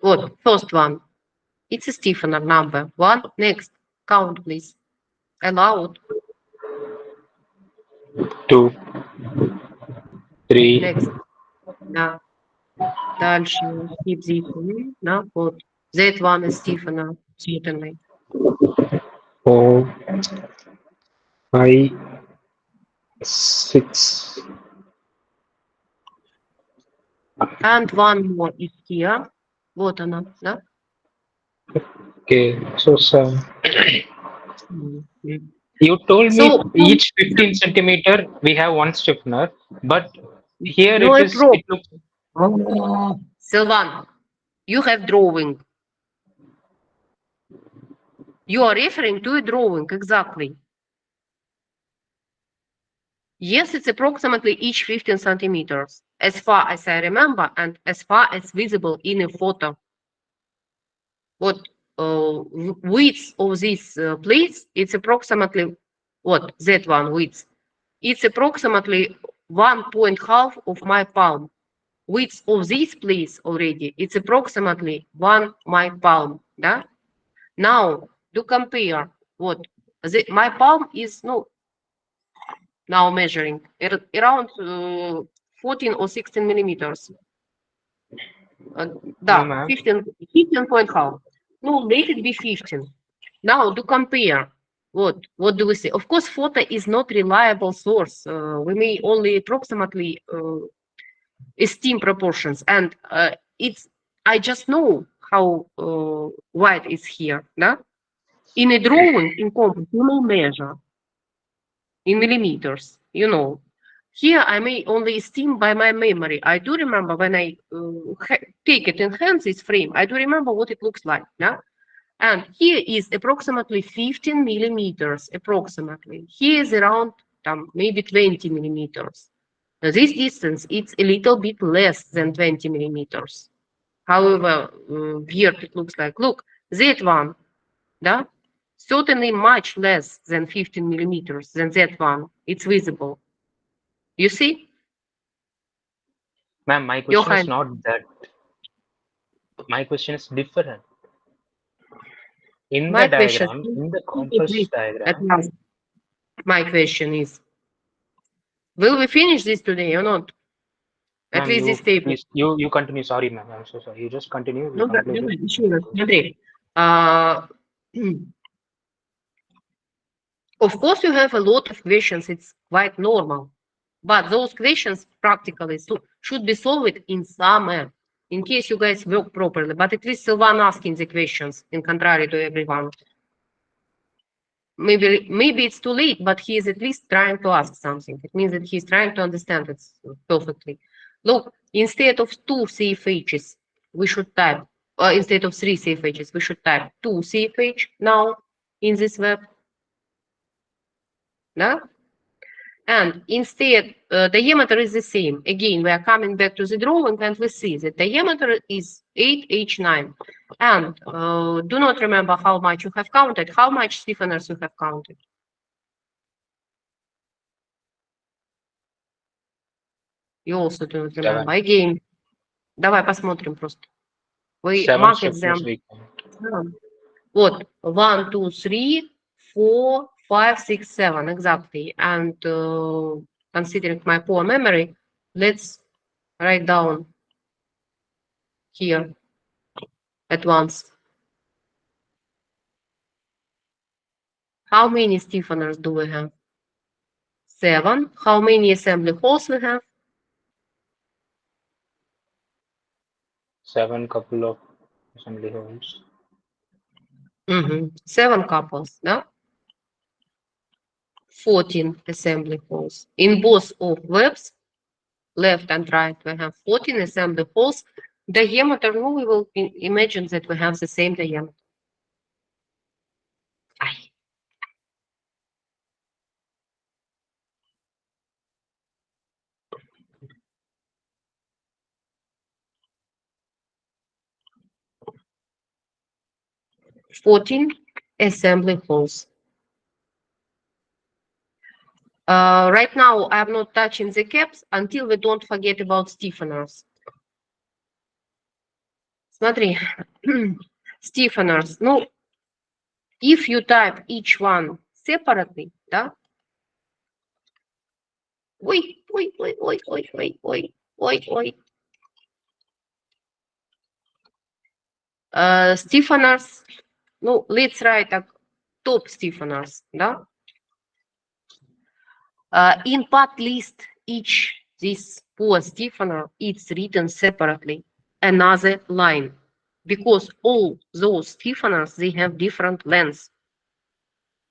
Вот, first one. It's a stiffener number. 1. Next. Count, please. Aloud. 2. 3. Next. Да. Дальше. Keep this. Да, вот. That one is stiffener. Certainly. 4. 5. 6. And one more is here. Вот она, да? Okay, so you told So, me each 15 centimeter we have one stiffener, but here no, it looks. Oh, Sylvan, you have drawing. You are referring to a drawing, exactly. Yes, it's approximately each 15 centimeters, as far as I remember, and as far as visible in a photo. What width of this plates, it's approximately, what, that one width? It's approximately 1.5 of my palm. Width of this place already, it's approximately 1 my palm, да? Now, to compare, what, my palm is, no, now measuring, around 14 or 16 millimeters. Да, No, ma'am. 15.5. No, let it be 15. Now to compare, what do we see? Of course, photo is not reliable source. We may only approximately esteem proportions, and it's I just know how wide it's here. Да? In a drawing in compass, you may measure in millimeters. You know, here I may only esteem by my memory. I do remember when I take it in hands, this frame. I do remember what it looks like. Yeah. And here is approximately 15 millimeters, approximately. Here is around maybe 20 millimeters. Now, this distance, it's a little bit less than 20 millimeters. However, weird it looks like. Look, that one, да? Certainly much less than 15 millimeters than that one. It's visible. You see? Ma'am, my question is Johan, not that. My question is different. In the my question, diagram, in the at compass least, at diagram, last, my question is, will we finish this today or not? At ma'am, least you this table. please you continue. Sorry, ma'am, I'm so sorry. You just continue. You Ну, complete it. давай, еще раз, смотри. Of course, you have a lot of questions. It's quite normal. But those questions practically should be solved in summer, in case you guys work properly. But at least Sylvan asking the questions, in contrary to everyone. Maybe it's too late, but he is at least trying to ask something. It means that he's trying to understand it perfectly. Look, instead of 2 CFHs, we should type, instead of 3 CFHs, we should type 2 CFH now in this web. Да? And instead, diameter is the same. Again, we are coming back to the drawing and we see the diameter is 8H9. And do not remember how much you have counted, how much stiffeners you have counted. You also do not remember. Again, давай посмотрим просто. We Seven mark it stiffness them. we count. Вот, 1, 2, 3, 4, 5, 6, 7, exactly. And considering my poor memory, let's write down here at once. How many stiffeners do we have? 7. How many assembly holes we have? 7 couple of assembly holes. 7 couples, да? 14 assembly holes. In both of webs, left and right, we have 14 assembly holes. Diameter, no, we will imagine that we have the same diameter. 14 assembly holes. Right now, I'm not touching the caps until we don't forget about stiffeners. Смотри, stiffeners. Ну, if you type each one separately, да? Ой. Stiffeners, ну, let's write так, top stiffeners, да? In part list, each this poor stiffener is written separately, another line, because all those stiffeners, they have different lengths.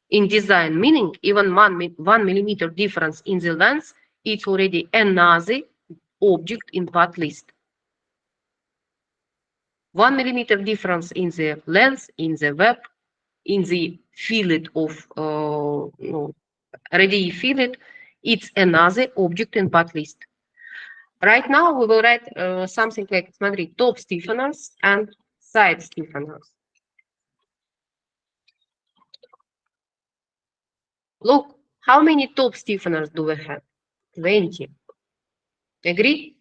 In design, meaning even 1 millimeter difference in the length, it's already another object in part list. 1 millimeter difference in the length, in the web, in the fillet of ready fillet, it's another object in part list. Right now we will write something like, смотри, top stiffeners and side stiffeners. Look, how many top stiffeners do we have? 20. Agree?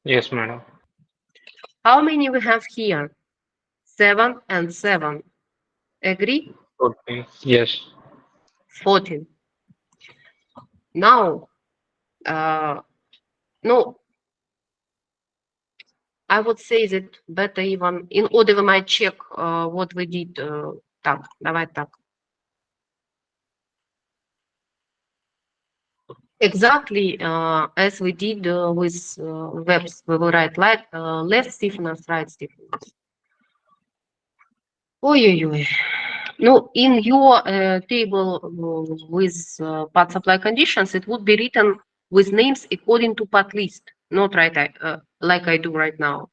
Yes, madam. How many we have here? 7 and 7. Agree? Okay. Yes. 14. Now, no, I would say that better even in order we might check what we did. Так, давай так. Exactly as we did with webs. We will write left stiffeners, right stiffeners. Ой-ой-ой. No, in your table with part supply conditions, it would be written with names according to part list, not right like I do right now.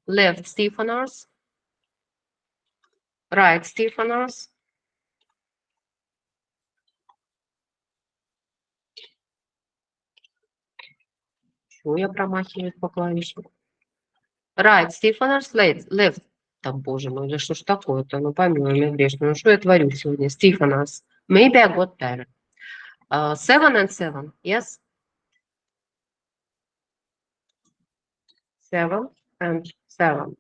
Left stiffeners, right stiffeners, что я промахиваюсь по клавишам? Right stiffeners, left. Да боже мой, да что ж такое-то? Ну помилуй меня грешную, ну что я творю сегодня? Stiffeners. Maybe I got better. 7 and 7, yes? 7 and 7.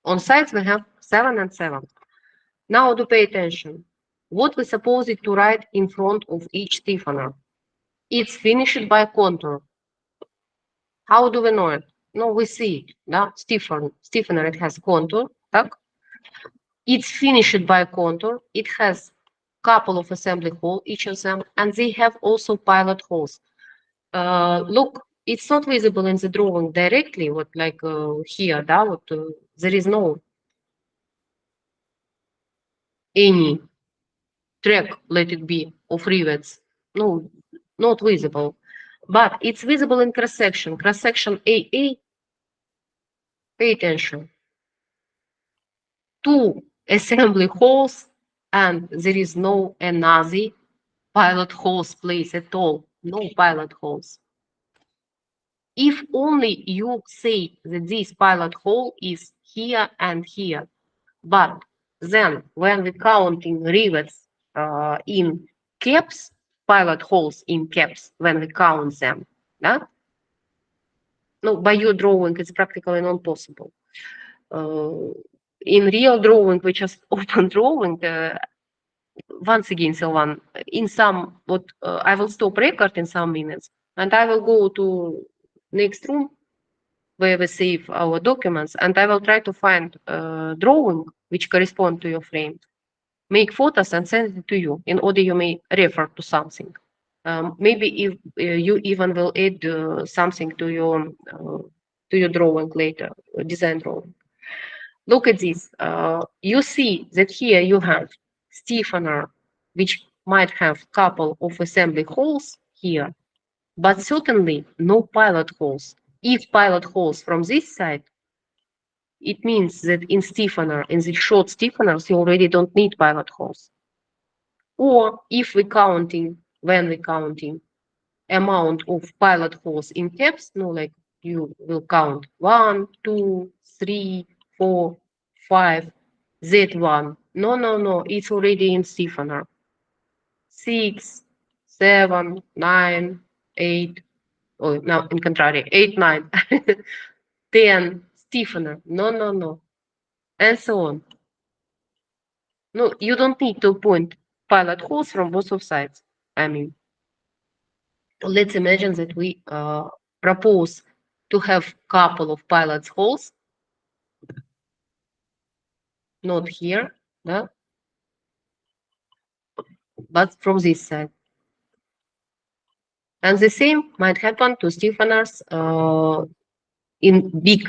On sides we have 7 and 7. Now to pay attention. What we suppose it to write in front of each stiffener? It's finished by contour. How do we know it? No, we see it. Да? Stiffener, it has contour. Так? It's finished by contour. It has couple of assembly holes, each of them, and they have also pilot holes. Look, it's not visible in the drawing directly, what like here, да? Вот, there is no any track, let it be, of rivets. No, not visible. But it's visible in cross-section. Cross-section AA, pay attention. 2 assembly holes, and there is no another pilot holes place at all. No pilot holes. If only you say that this pilot hole is here and here. But then when we counting rivets in caps, pilot holes in caps, when we count them, да? No, by your drawing, it's practically not possible. In real drawing, we just open drawing. Once again, Sylvan, in some, what I will stop record in some minutes, and I will go to next room where we save our documents, and I will try to find drawing which correspond to your frame, make photos and send it to you in order you may refer to something. Maybe if you even will add something to your drawing later, design drawing. Look at this. You see that here you have stiffener, which might have couple of assembly holes here, but certainly no pilot holes. If pilot holes from this side, it means that in stiffener, in the short stiffeners, you already don't need pilot holes. Or if we're counting, when we're counting amount of pilot holes in caps, no, like you will count 1, 2, 3, 4, 5, Z1. No, it's already in stiffener. 6, 7, 9, 8. Oh, now in contrary, 8, 9, 10, stiffener. No. And so on. No, you don't need to point pilot holes from both of sides. I mean, let's imagine that we propose to have couple of pilot holes, not here, да? But from this side. And the same might happen to stiffeners in big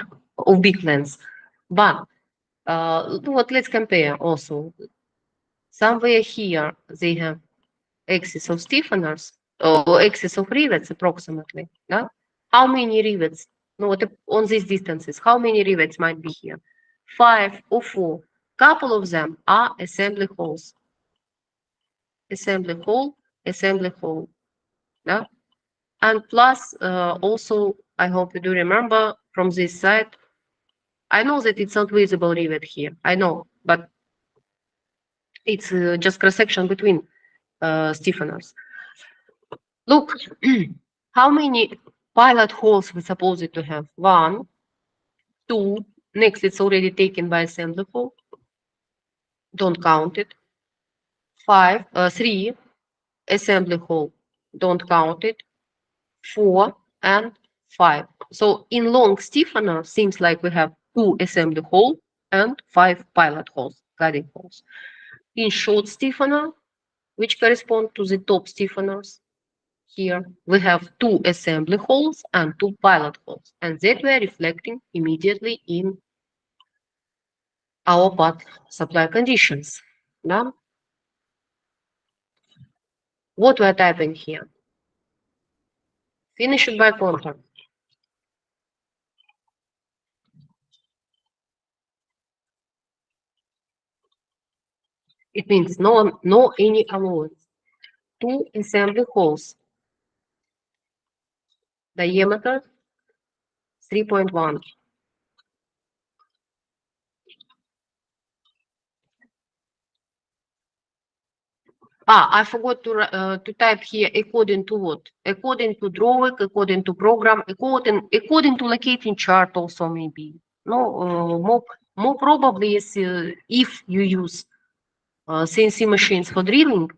lengths. But let's compare also. Somewhere here they have axis of stiffeners or axis of rivets approximately. Yeah? How many rivets? No, on these distances, how many rivets might be here? 5 or 4. Couple of them are assembly holes. Assembly hole. Yeah? And plus, also, I hope you do remember from this side, I know that it's not visible rivet here. I know, but it's just cross-section between stiffeners. Look, how many pilot holes we supposed to have? 1, 2. Next, it's already taken by assembly hole. Don't count it. 3. Assembly hole. Don't count it. 4, and 5. So in long stiffener, seems like we have 2 assembly holes and 5 pilot holes, guiding holes. In short stiffener, which correspond to the top stiffeners, here we have 2 assembly holes and 2 pilot holes, and that we are reflecting immediately in our path supply conditions. Yeah? What we are typing here? Finish it by contour. It means no any allowance. 2 assembly holes. Diameter 3.1. I forgot to type here according to what? According to drawing, according to program, according to locating chart also maybe. No, more probably is if you use CNC machines for drilling,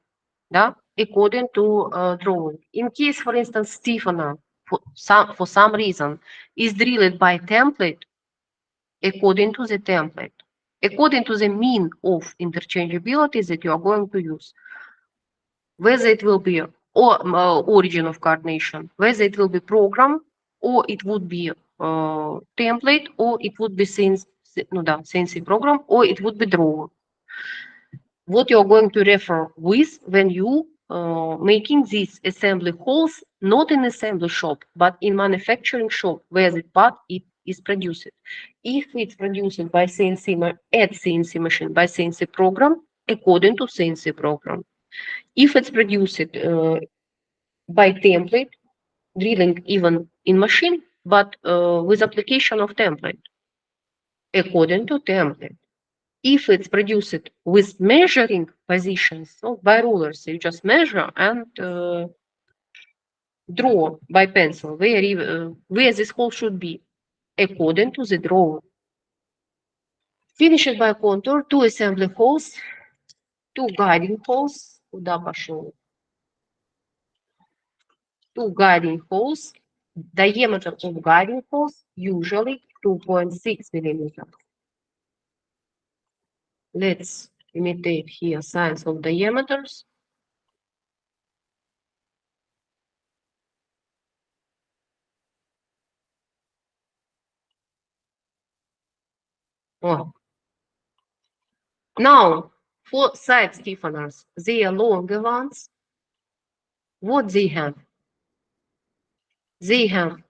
yeah, according to drawing. In case, for instance, stiffener for some reason is drilled by template, according to the template, according to the mean of interchangeability that you are going to use. Whether it will be origin of coordination, whether it will be program, or it would be template, or it would be CNC program, or it would be draw. What you're going to refer with when you making these assembly holes, not in assembly shop, but in manufacturing shop where the part it is produced. If it's produced by CNC at CNC machine by CNC program, according to CNC program. If it's produced by template, drilling even in machine, but with application of template, according to template. If it's produced with measuring positions, so by rulers, you just measure and draw by pencil where this hole should be, according to the drawing. Finish it by contour, 2 assembly holes, 2 guiding holes, куда пошел? 2 guiding holes, diameter of guiding holes usually 2.6 millimeters. Let's imitate here signs of diameters. Oh. Now, for side stiffeners, they are longer ones. What they have? They have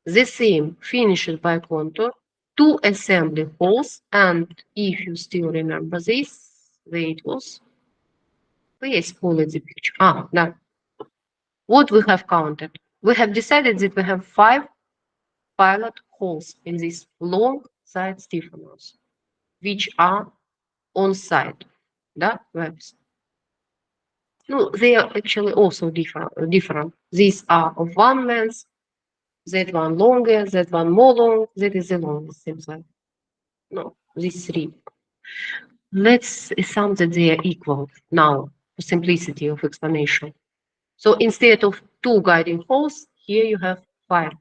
the same finished by contour, 2 assembly holes, and if you still remember this, where it was, where is pulled the picture? No. What we have counted? We have decided that we have 5 pilot holes in these long side stiffeners, which are on side. Webs. No, they are actually also different. These are of one length, that one longer, that one more long, that is the longest, seems like. No, these 3. Let's assume that they are equal now for simplicity of explanation. So instead of 2 guiding holes, here you have 5.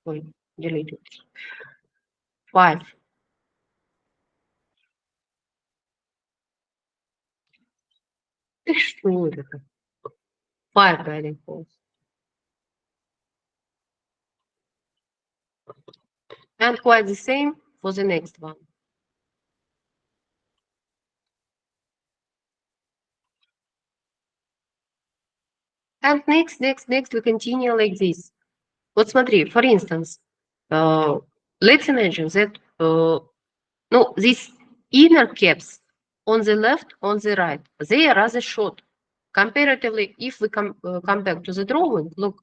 Wait, delete it. 5. Что это? 5 guiding holes. And quite the same for the next one. And next, we continue like this. Вот смотри, for instance, let's imagine that these inner caps on the left, on the right, they are rather short. Comparatively, if we come back to the drawing, look,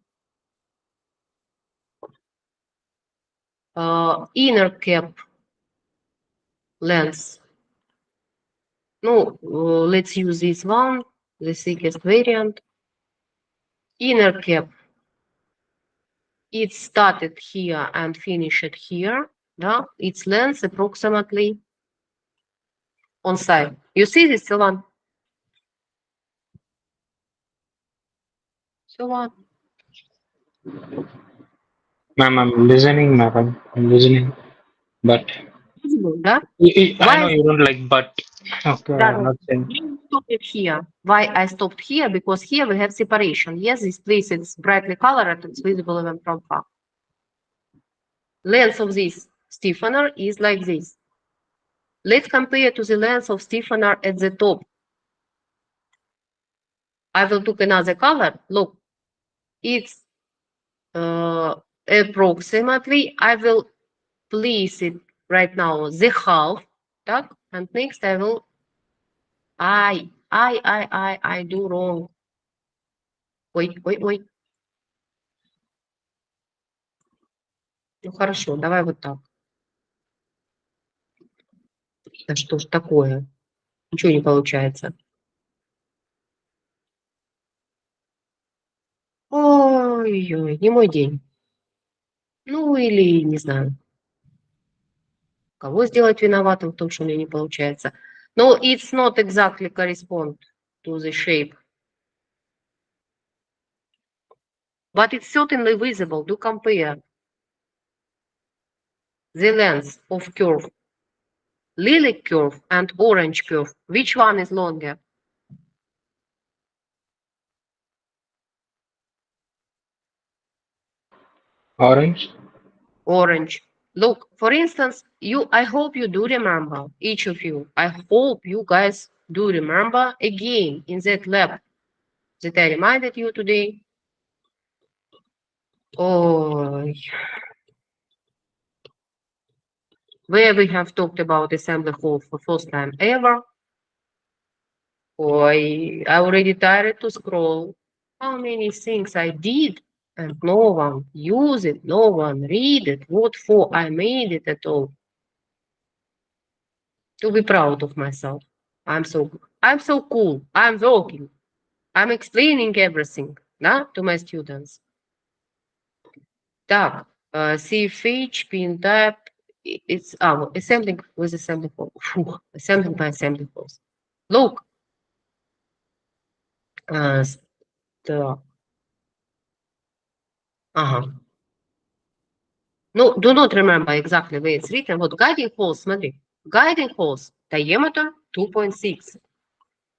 inner cap length. Let's use this one, the thickest variant. Inner cap, it started here and finished here. Its length approximately on side. You see this one? So what? Ma'am, I'm listening, madam. I'm listening. But Visible, да? I Why know I you don't like but. Okay, да, I'm да. not saying. Why I stopped it here? Why I stopped here? Because here we have separation. Yes, this place is brightly colored. It's visible even from far. Length of this stiffener is like this. Let's compare to the length of stiffener at the top. I will take another color. Look, it's approximately. I will place it right now the half. Так? And next I will. I do wrong. Ой. Ну хорошо, давай вот так. Да что ж такое? Ничего не получается. Ой-ой, не мой день. Ну или не знаю, кого сделать виноватым в том, что у меня не получается. No, it's not exactly correspond to the shape. But it's certainly visible. Do compare the length of curve, lilac curve and orange curve. Which one is longer? Orange? Orange. Look, for instance, I hope you do remember, each of you. I hope you guys do remember again in that lab that I reminded you today. Oh, where we have talked about assembly hall for first time ever. Oh, I already tired to scroll. How many things I did and no one use it, no one read it. What for I made it at all? To be proud of myself. I'm so cool. I'm working. I'm explaining everything, да, to my students. Так, CFH, pin type, it's assembling with assembly hall. Assembling by assembly halls. Look, так, ага. No, do not remember exactly where it's written. Вот guiding holes, смотри. Guiding holes, diameter 2.6.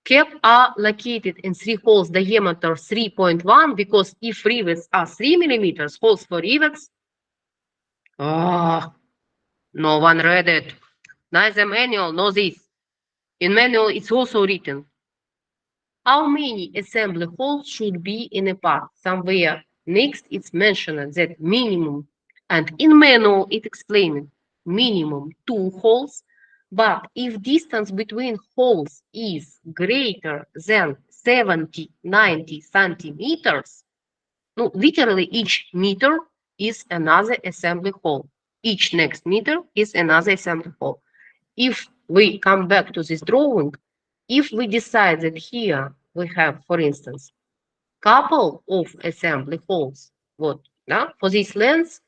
Cap are located in 3 holes diameter 3.1 because if rivets are 3 millimeters, holes for rivets. No one read it. Neither manual nor this. In manual, it's also written. How many assembly holes should be in a part? Somewhere next, it's mentioned that minimum, and in manual, it explained minimum 2 holes. But if distance between holes is greater than 70, 90 centimeters, no, literally each meter is another assembly hole. Each next meter is another assembly hole. If we come back to this drawing, if we decide that here we have, for instance, couple of assembly holes, what, yeah, for this length,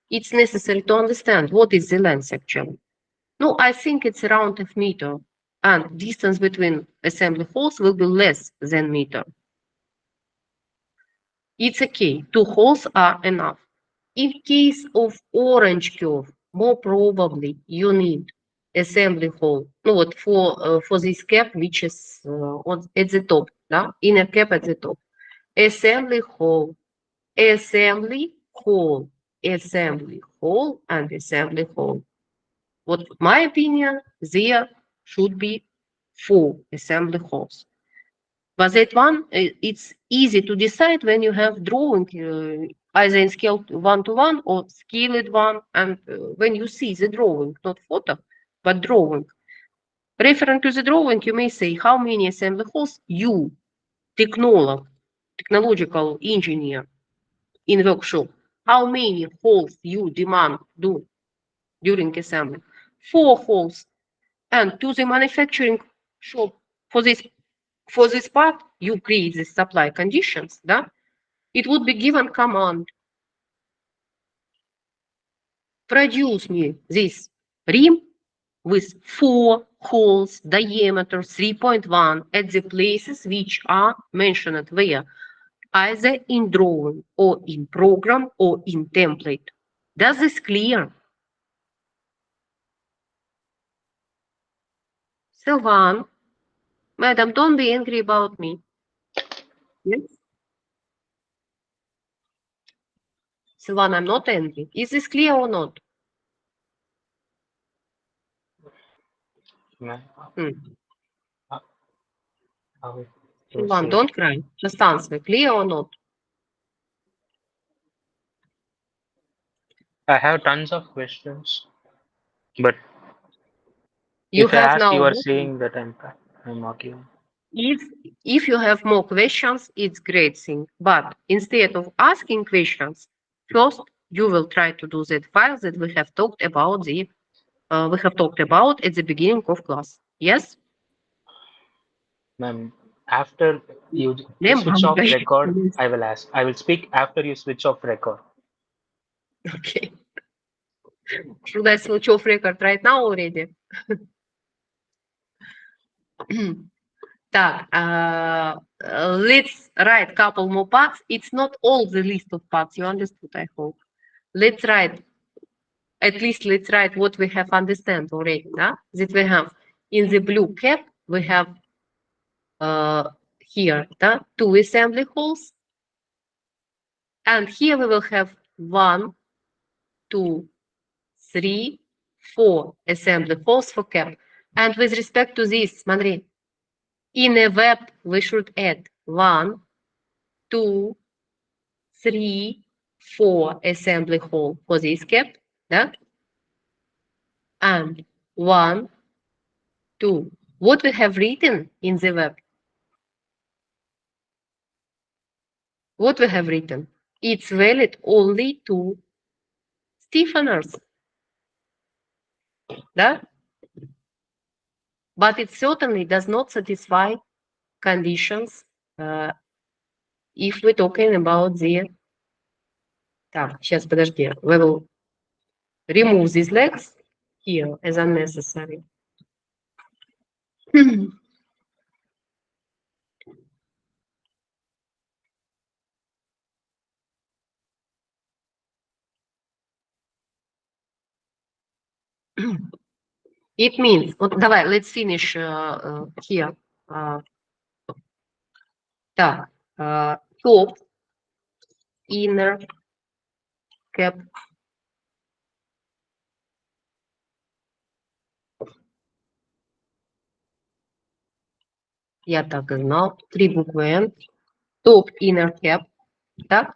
it's necessary to understand what is the length actually. No, I think it's around a meter, and distance between assembly holes will be less than meter. It's okay, 2 holes are enough. In case of orange curve, more probably you need assembly hole. No, what for this cap, which is at the top, да? Inner cap at the top. Assembly hole, assembly hole, assembly hole, and assembly hole. What my opinion, there should be 4 assembly holes. But that one, it's easy to decide when you have drawing either in scale 1:1 or scaled one, and when you see the drawing, not photo, but drawing. Referring to the drawing, you may say how many assembly holes you, technological engineer in workshop, how many holes you demand do during assembly. 4 holes. And to the manufacturing shop for this part, you create the supply conditions, да? It would be given command, produce me this rim with 4 holes, diameter 3.1 at the places which are mentioned where either in drawing or in program or in template. Does this clear? Sylvan, madam, don't be angry about me. Yes? Sylvan, I'm not angry. Is this clear or not? Sylvan, don't cry. Just answer. Clear or not? I have tons of questions, but You if I have ask, now. you are saying that I'm arguing. If you have more questions, it's great thing. But instead of asking questions, first you will try to do that file that we have talked about at the beginning of class. Yes? Ma'am, after you Name switch off Bangladesh. record, I will ask. I will speak after you switch off record. Okay. Should I switch off record right now already? Так, let's write couple more parts. It's not all the list of parts. You understood, I hope. Let's write, at least let's write what we have understand already. That we have in the blue cap, we have here two assembly holes. And here we will have 1, 2, 3, 4 assembly holes for cap. And with respect to this, Mandri, in a web, we should add 1, 2, 3, 4 assembly hole for this cap, yeah? And 1, 2. What we have written in the web? What we have written? It's valid only to stiffeners, yeah? But it certainly does not satisfy conditions if we're talking about the... Так, сейчас, подожди. We will remove these legs here as unnecessary. It means, вот давай, let's finish here. Так, top, inner cap. Я так и знал. 3 буквы N. Top, inner cap. Так.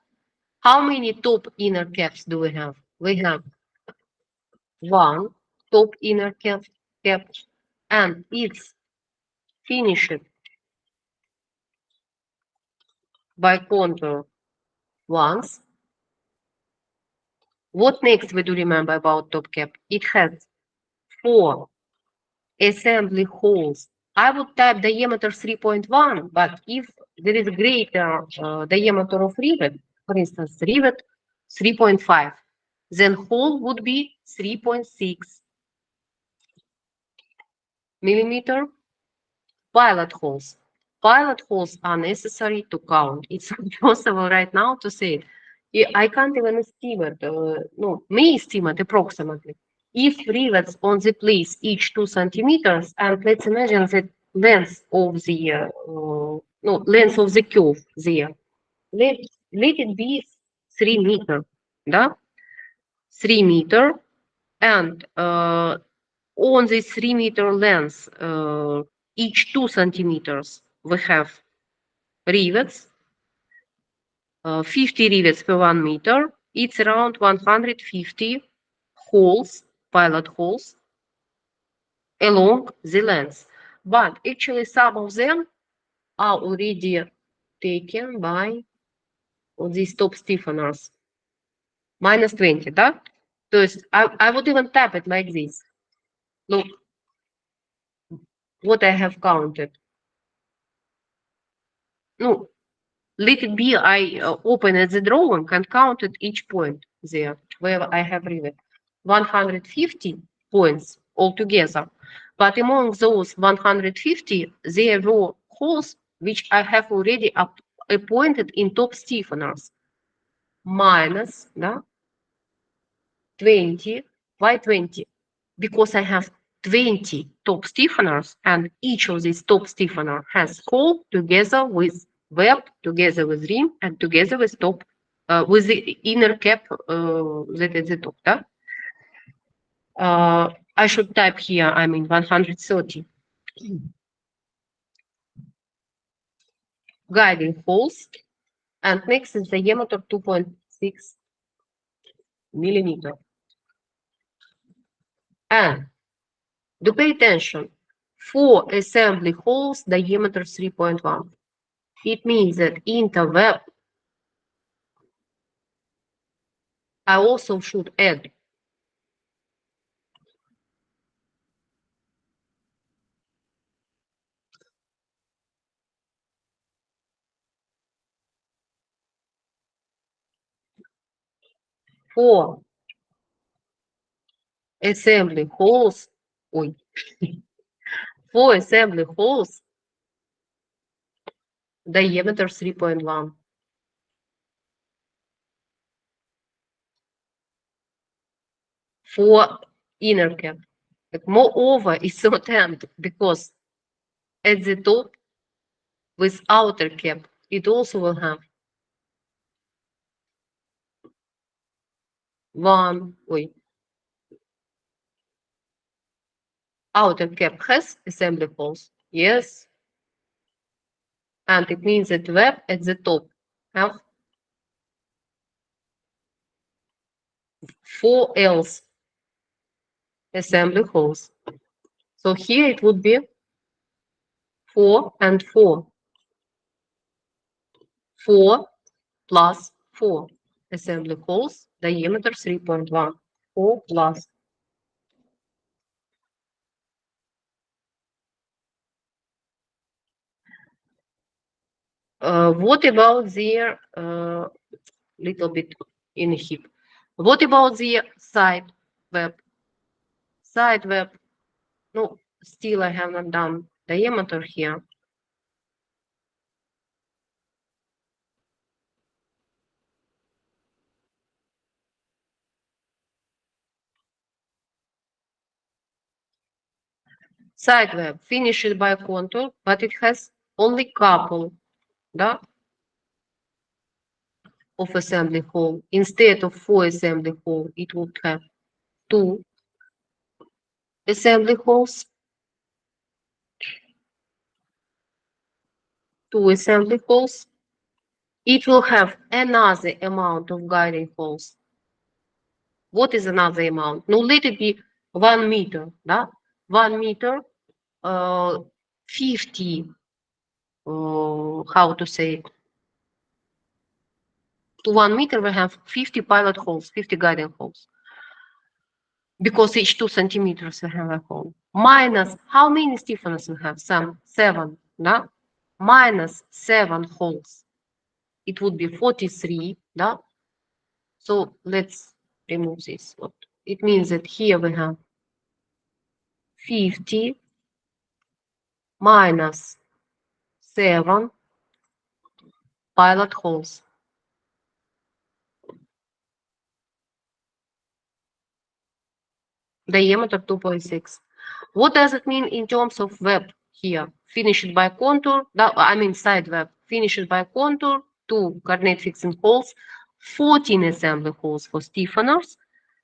How many top inner caps do we have? We have 1 top inner cap, and it's finished by contour once. What next we do remember about top cap? It has 4 assembly holes. I would type diameter 3.1, but if there is a greater diameter of rivet, for instance, rivet 3.5, then hole would be 3.6 millimeter. Pilot holes. Pilot holes are necessary to count. It's impossible right now to say. I can't even estimate, may estimate approximately. If rivets on the place each 2 centimeters, and let's imagine the length of the length of the curve there. Let it be 3 meter, да? 3 meter, and on this 3 meter length, each 2 centimeters, we have rivets, 50 rivets per 1 meter. It's around 150 holes, pilot holes, along the length. But actually, some of them are already taken by these top stiffeners. Minus 20, да? То есть, I would even tap it like this. Look, what I have counted. No, let it be, I open at the drawing and counted each point there where I have rivet. 150 points altogether. But among those 150, there were holes which I have already appointed in top stiffeners minus, да, 20. Why 20? Because I have 20 top stiffeners, and each of these top stiffener has hole together with web, together with rim, and together with top, with the inner cap that is the top. Да? I should type here, 130 guiding holes, and next is diameter 2.6 millimeter. And do pay attention, 4 assembly holes, diameter 3.1. It means that interweb I also should add four assembly holes, ой, 4 assembly holes, diameter 3.1. For inner cap. But moreover, it's not end because at the top with outer cap, it also will have outer cap has assembly holes, yes, and it means that web at the top have 4 else assembly holes. So here it would be 4 and 4. 4 plus 4 assembly holes, diameter 3.1. 4 plus. What about their little bit in hip? What about the side web? Side web, no, still I have not done diameter here. Side web finished by contour, but it has only couple, да, of assembly hole. Instead of 4 assembly hole, it would have 2 assembly holes. 2 assembly holes. It will have another amount of guiding holes. What is another amount? No, let it be 1 meter, да? 1 meter, 50, how to say it? To 1 meter, we have 50 pilot holes, 50 guiding holes. Because each 2 centimeters we have a hole. Minus, how many stiffeners we have? 7, да? Minus 7 holes. It would be 43, да? So let's remove this. It means that here we have 50 minus 7 pilot holes. Diameter 2.6. What does it mean in terms of web here? Finished by contour, side web, finished by contour, 2 coordinate fixing holes, 14 assembly holes for stiffeners,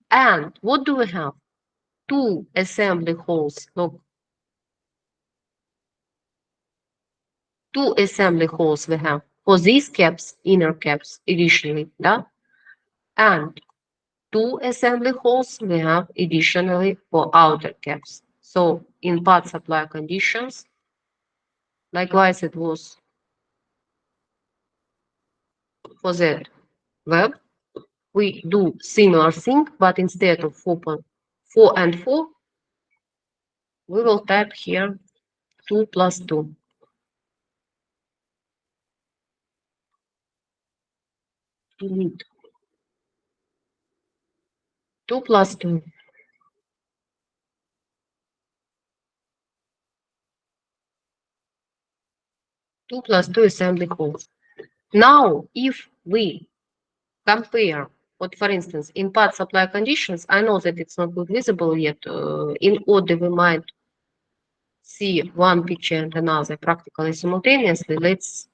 and what do we have? 2 assembly holes. Look, 2 assembly holes we have for these caps, inner caps, additionally, да? And 2 assembly holes we have additionally for outer caps. So in part supply conditions, likewise it was for that web. We do similar thing, but instead of 4 and 4, we will type here 2 plus 2. Delete. 2 plus 2. 2 plus 2 assembly holes. Now, if we compare, what for instance, in part supply conditions, I know that it's not good visible yet. In order, we might see one picture and another practically simultaneously. Let's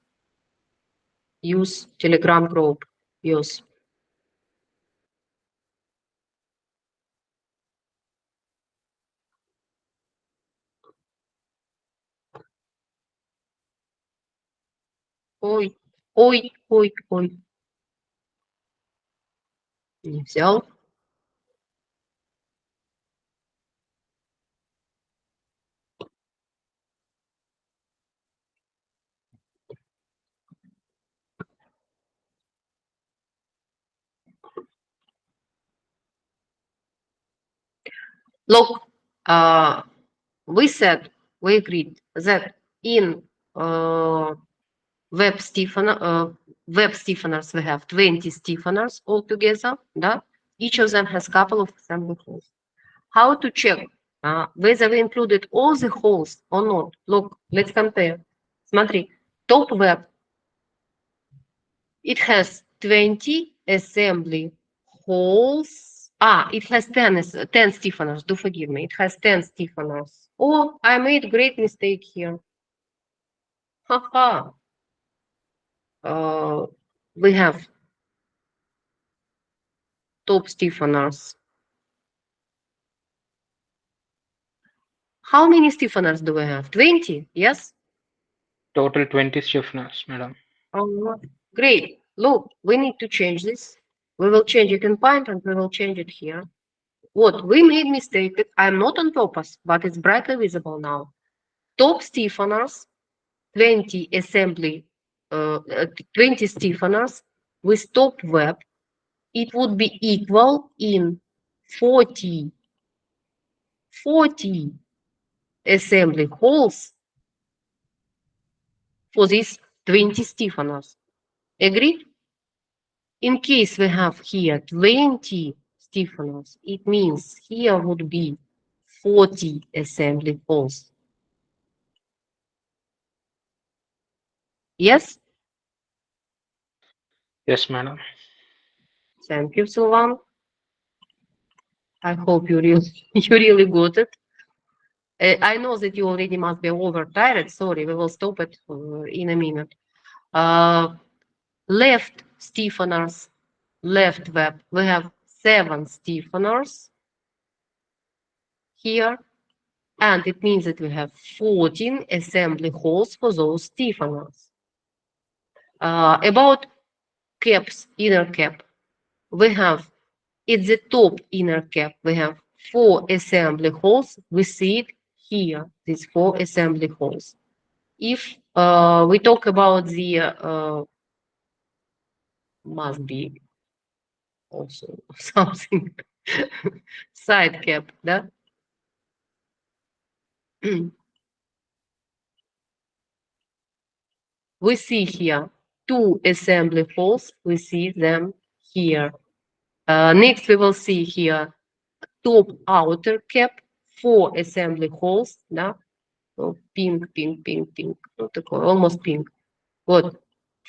use Telegram group. Use. Ой, ой, ой, ой. Не взял. Look, we said, we agreed that in web stiffeners we have 20 stiffeners altogether. Да? Each of them has a couple of assembly holes. How to check whether we included all the holes or not? Look, let's compare. Смотри, top web, it has 20 assembly holes. It has 10 stiffeners. Do forgive me. It has 10 stiffeners. Oh, I made great mistake here. Haha. We have top stiffeners. How many stiffeners do we have? 20? Yes? Total 20 stiffeners, madam. Oh, great. Look, we need to change this. We will change it in Paint and we will change it here. What? We made mistake. I'm not on purpose, but it's brightly visible now. Top stiffeners, 20 assembly, 20 stiffeners with top web. It would be equal in 40 assembly holes for these 20 stiffeners. Agreed? In case we have here 20 stiffeners, it means here would be 40 assembly holes. Yes? Yes, madam. Thank you, Sylvan. I hope you really got it. I know that you already must be overtired. Sorry, we will stop it in a minute. Left stiffeners, left web, we have 7 stiffeners here, and it means that we have 14 assembly holes for those stiffeners. About caps, inner cap, we have at the top inner cap, we have 4 assembly holes. We see it here, these 4 assembly holes. If we talk about the must be also something side cap, да? We see here 2 assembly holes. We see them here. Next, we will see here top outer cap, 4 assembly holes, да? So pink, pink, pink, pink. Ну, такой, almost pink. Вот.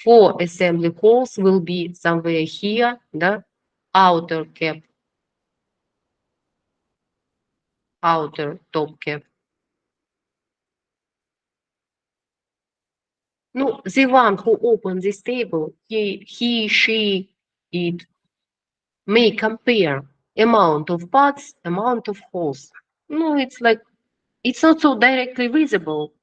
4 assembly holes will be somewhere here, да? Outer cap, outer top cap. No, the one who opened this table, he, she, it may compare amount of parts, amount of holes. No, it's like, it's not so directly visible,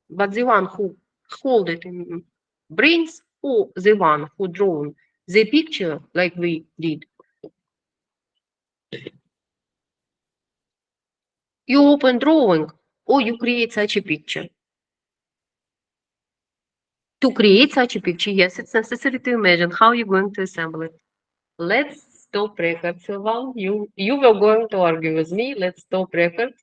but the one who hold it in brains or the one who drawn the picture like we did. You open drawing or you create such a picture. To create such a picture, yes, it's necessary to imagine how you're going to assemble it. Let's stop record, Sylvan. You were going to argue with me. Let's stop record.